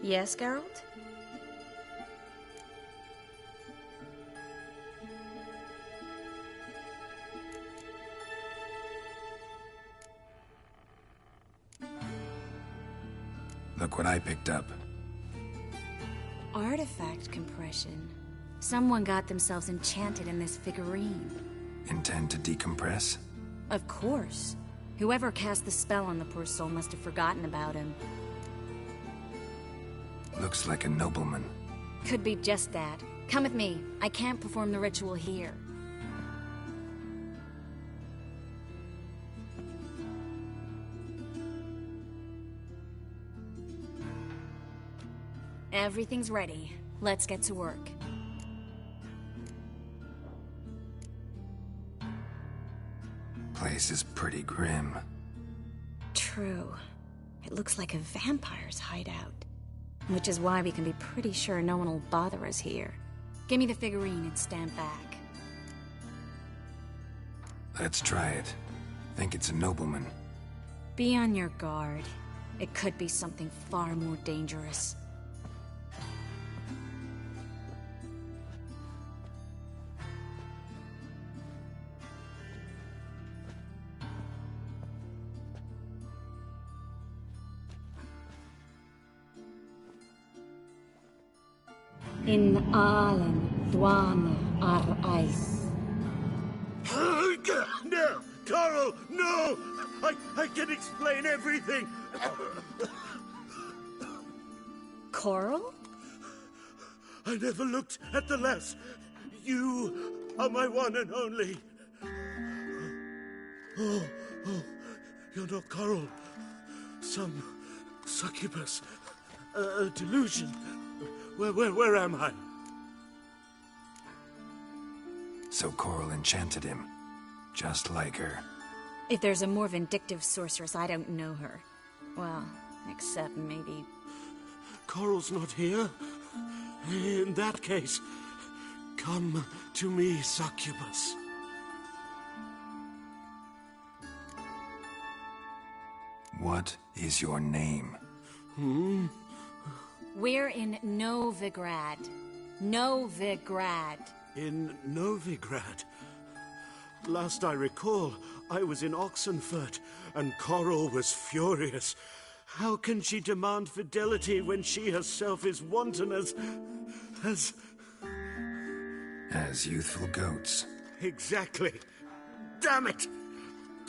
Yes, Geralt?
Look what I picked up.
Artifact compression. Someone got themselves enchanted in this figurine.
Intend to decompress?
Of course. Whoever cast the spell on the poor soul must have forgotten about him.
Looks like a nobleman.
Could be just that. Come with me. I can't perform the ritual here. Everything's ready. Let's get to work.
Place is pretty grim.
True. It looks like a vampire's hideout. Which is why we can be pretty sure no one will bother us here. Give me the figurine and stand back.
Let's try it. Think it's a nobleman.
Be on your guard. It could be something far more dangerous. In Allen, Dwana, Ar-Eis.
No! Coral, no! I can explain everything!
Coral?
I never looked at the lass. You are my one and only. Oh, you're not Coral. Some succubus. A delusion. Where am I?
So Coral enchanted him, just like her.
If there's a more vindictive sorceress, I don't know her. Well, except maybe...
Coral's not here. In that case, come to me, succubus.
What is your name?
We're in Novigrad. Novigrad.
In Novigrad? Last I recall, I was in Oxenfurt, and Coral was furious. How can she demand fidelity when she herself is wanton as
youthful goats.
Exactly. Damn it!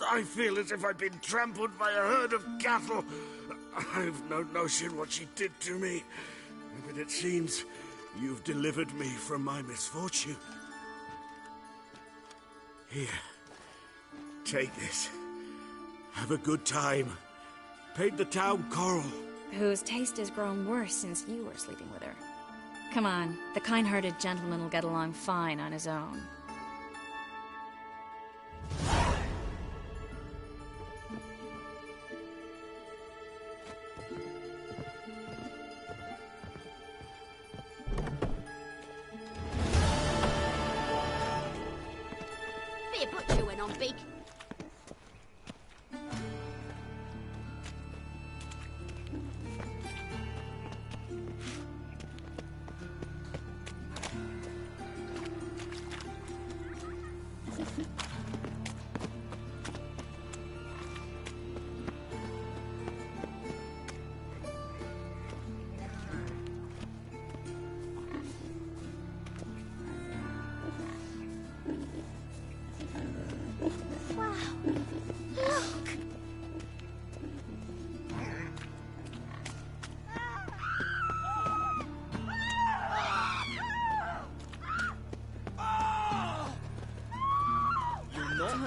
I feel as if I've been trampled by a herd of cattle. I've no notion what she did to me, but it seems you've delivered me from my misfortune. Here, take this. Have a good time. Paint the town Coral.
Whose taste has grown worse since you were sleeping with her. Come on, the kind-hearted gentleman will get along fine on his own.
Be a butcher went on big.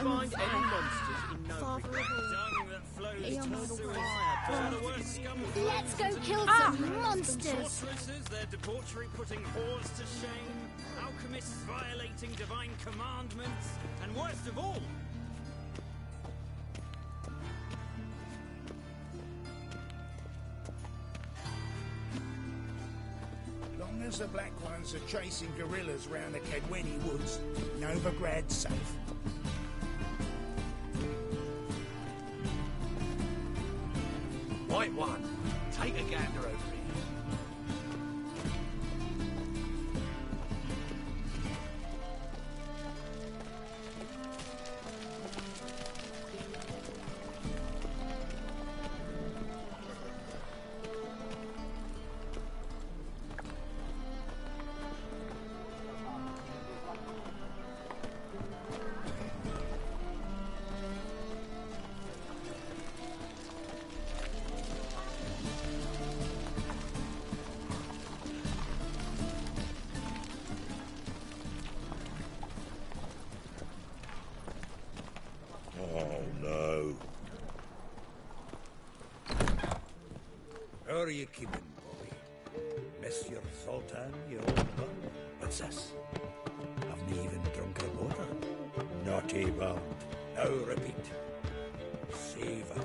Find any monsters in Novigrad. That flows through fire.
Let's go kill some monsters.
Sorceresses, their debauchery putting whores to shame, alchemists violating divine commandments, and worst of all,
Long as the Black Ones are chasing guerrillas round the Kedweni woods, Novigrad's safe.
White One, take a gander over here.
How are you keeping, boy? Monsieur Sultan, your old man? What's this? Haven't even drunk her water? Naughty bound. Now repeat. Savor.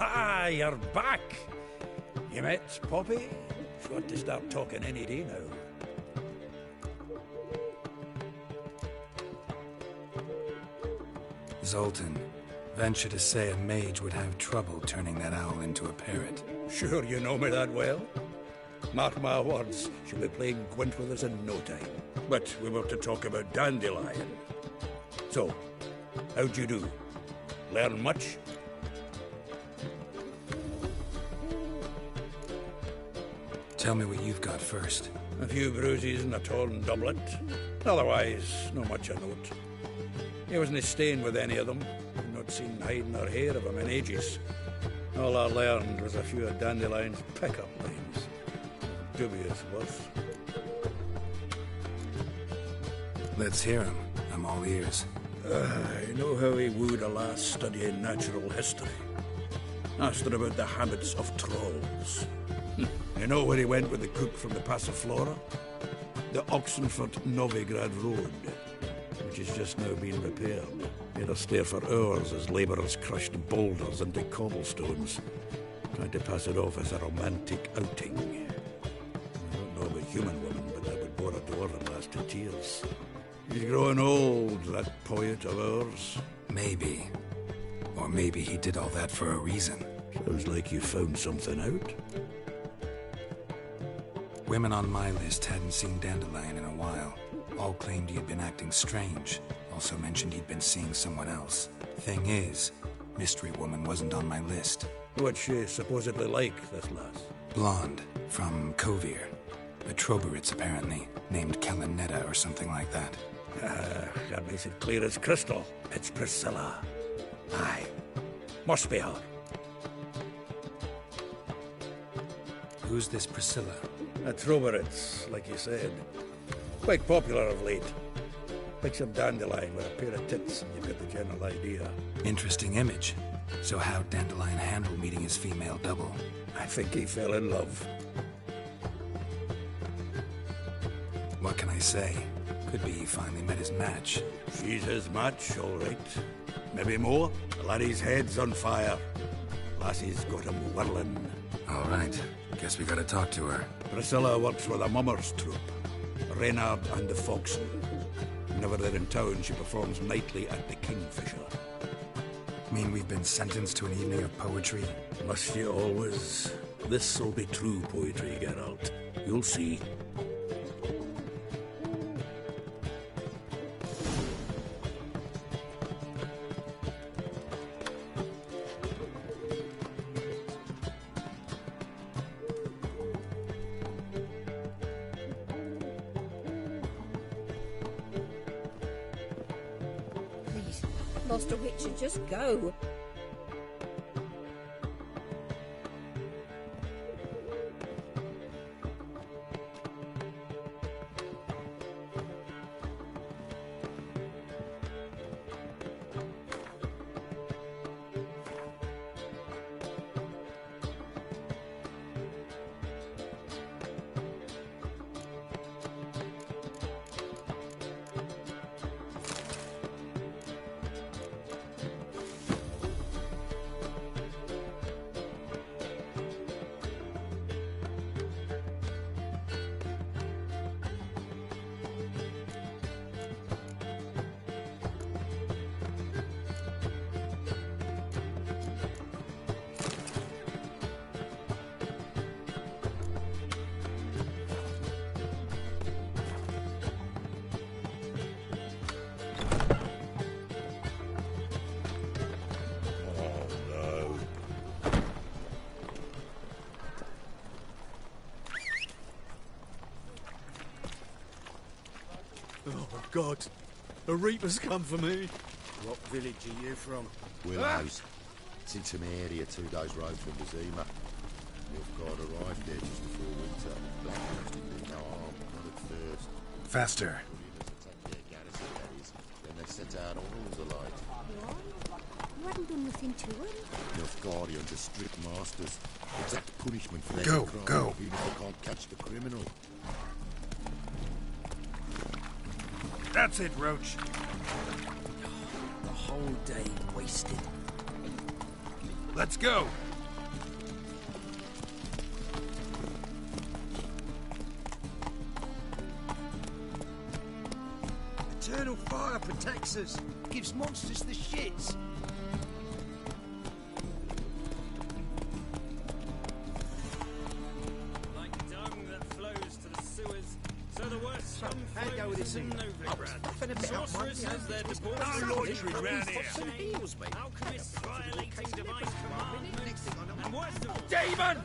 Ah, you're back! You met Poppy? She ought to start talking any day now.
Zoltan, venture to say a mage would have trouble turning that owl into a parrot.
Sure you know me that well? Mark my words, she'll be playing quint with us in no time. But we were to talk about Dandelion. So, how'd you do? Learn much?
Tell me what you've got first.
A few bruises and a torn doublet. Otherwise, not much of note. He wasn't staying with any of them. I've not seen hide nor hair of him in ages. All I learned was a few of Dandelion's pick-up lines. Dubious worth.
Let's hear him. I'm all ears.
You know how he wooed a lass studying natural history? Asked her about the habits of trolls. You know where he went with the cook from the Passiflora? The Oxenford-Novigrad Road, which has just now been repaired. He had to stare for hours as labourers crushed boulders into cobblestones, trying to pass it off as a romantic outing. I don't know of a human woman, but that would bore a dwarven lass to tears. He's growing old, that poet of ours.
Maybe. Or maybe he did all that for a reason.
Sounds like you found something out.
Women on my list hadn't seen Dandelion in a while. All claimed he had been acting strange. Also mentioned he'd been seeing someone else. Thing is, Mystery Woman wasn't on my list.
What's she supposedly like, this lass?
Blonde, from Kovir. A Troberitz, apparently, named Kellanetta or something like that.
That makes it clear as crystal. It's Priscilla. Aye. Must be her.
Who's this Priscilla?
A Troberitz, like you said. Quite popular of late. Pick some Dandelion with a pair of tits and you've got the general idea.
Interesting image. So how'd Dandelion handle meeting his female double?
I think he fell in love.
What can I say? Could be he finally met his match.
She's his match, all right. Maybe more. The laddie's head's on fire. Lassie's got him whirling.
All right. Guess we gotta talk to her.
Priscilla works with a mummers troupe. Reynard and the Foxen. Whenever they're in town, she performs nightly at the Kingfisher.
Mean we've been sentenced to an evening of poetry?
Must you always? This'll be true poetry, Geralt. You'll see.
Master Witcher, just go.
Oh, God. A Reaper's come for me.
What village are you from?
Willows. It's in some area 2 days' road from Bazima. Nilfgaard arrived there just before winter. Blackcoast didn't do no harm, not at first.
Faster.
Attacked their garrison, that is. Then they sent out arms alight.
You hadn't done nothing to him.
Nilfgaardians are strict masters. Exact punishment for their
Go,
crime,
go.
even if they can't catch the criminal.
That's it, Roach.
The whole day wasted.
Let's go.
Eternal fire protects us. Gives monsters the shits.
Like dung that flows to the sewers, so the worst scum flows
this evening. Nothing about
Sorceresses, they're deported.
No loitering round here.
Heals, mate. Alchemists violating divine commandments. And worst of all...
Demon!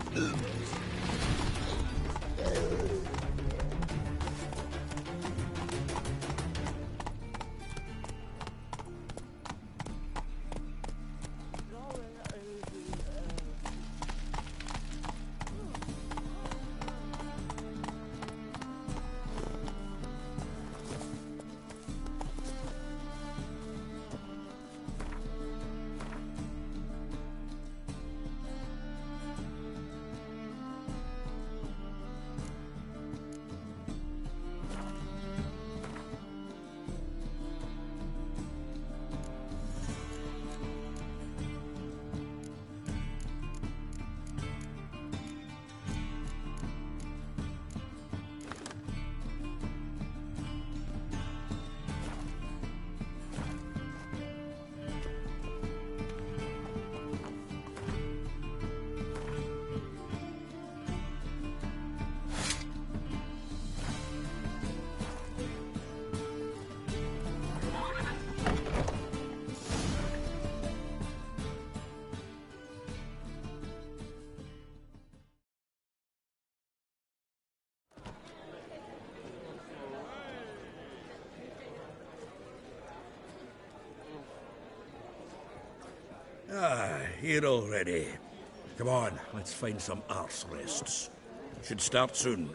Ah, here already. Come on, let's find some arse rests. Should start soon.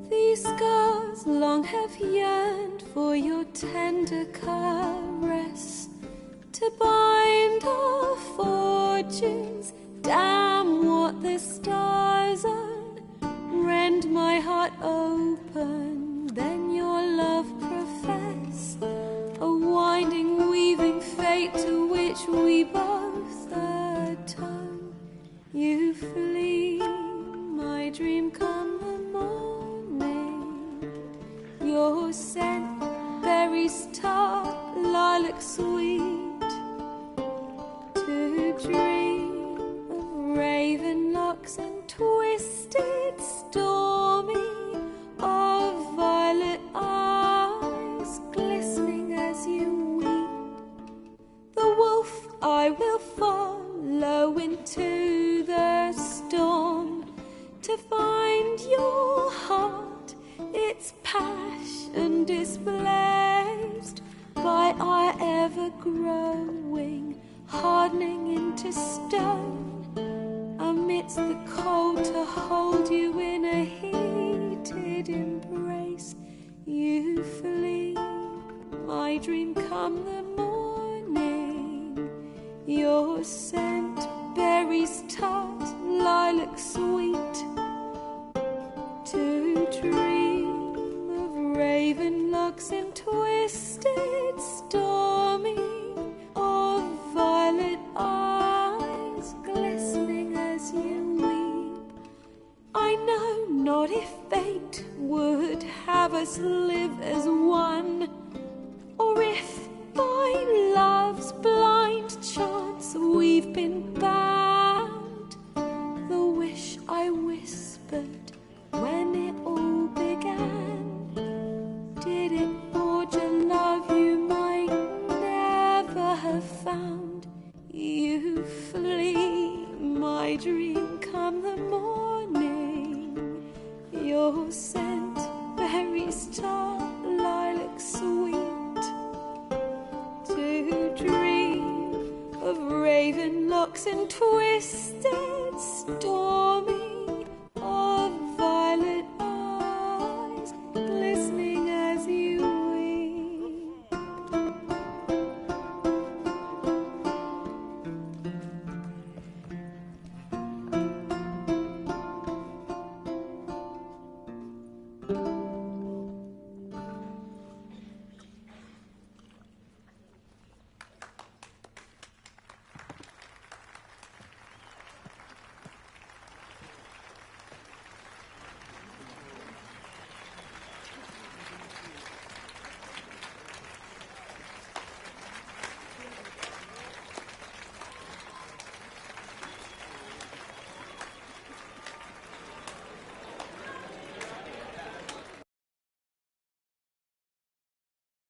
These scars long have yearned for your tender caress, to bind our fortunes. Damn what the stars are. Rend my heart open, then your love profess, a winding, weaving fate to which we both atone. You flee, my dream come the morning. Your scent, berries tart, lilac sweet, to dream of raven locks and twisted stormy, of violet eyes glistening as you weep. The wolf I will follow into the storm, to find your heart, its passion displaced by our ever-growing, hardening into stone, amidst the cold to hold you in a heated embrace. You flee, my dream come the morning, your scent, berries tart, lilac sweet, to dream of raven locks and twisted stormy, of violet eyes glistening as you weep. I know not if fate would have us live as one, or if by love's blind chance we've been bound. The wish I whispered when it all began, did it forge a love you might never have found? You flee, my dream come the morning, your scent, berries tart, lilac locks and twisted, stormy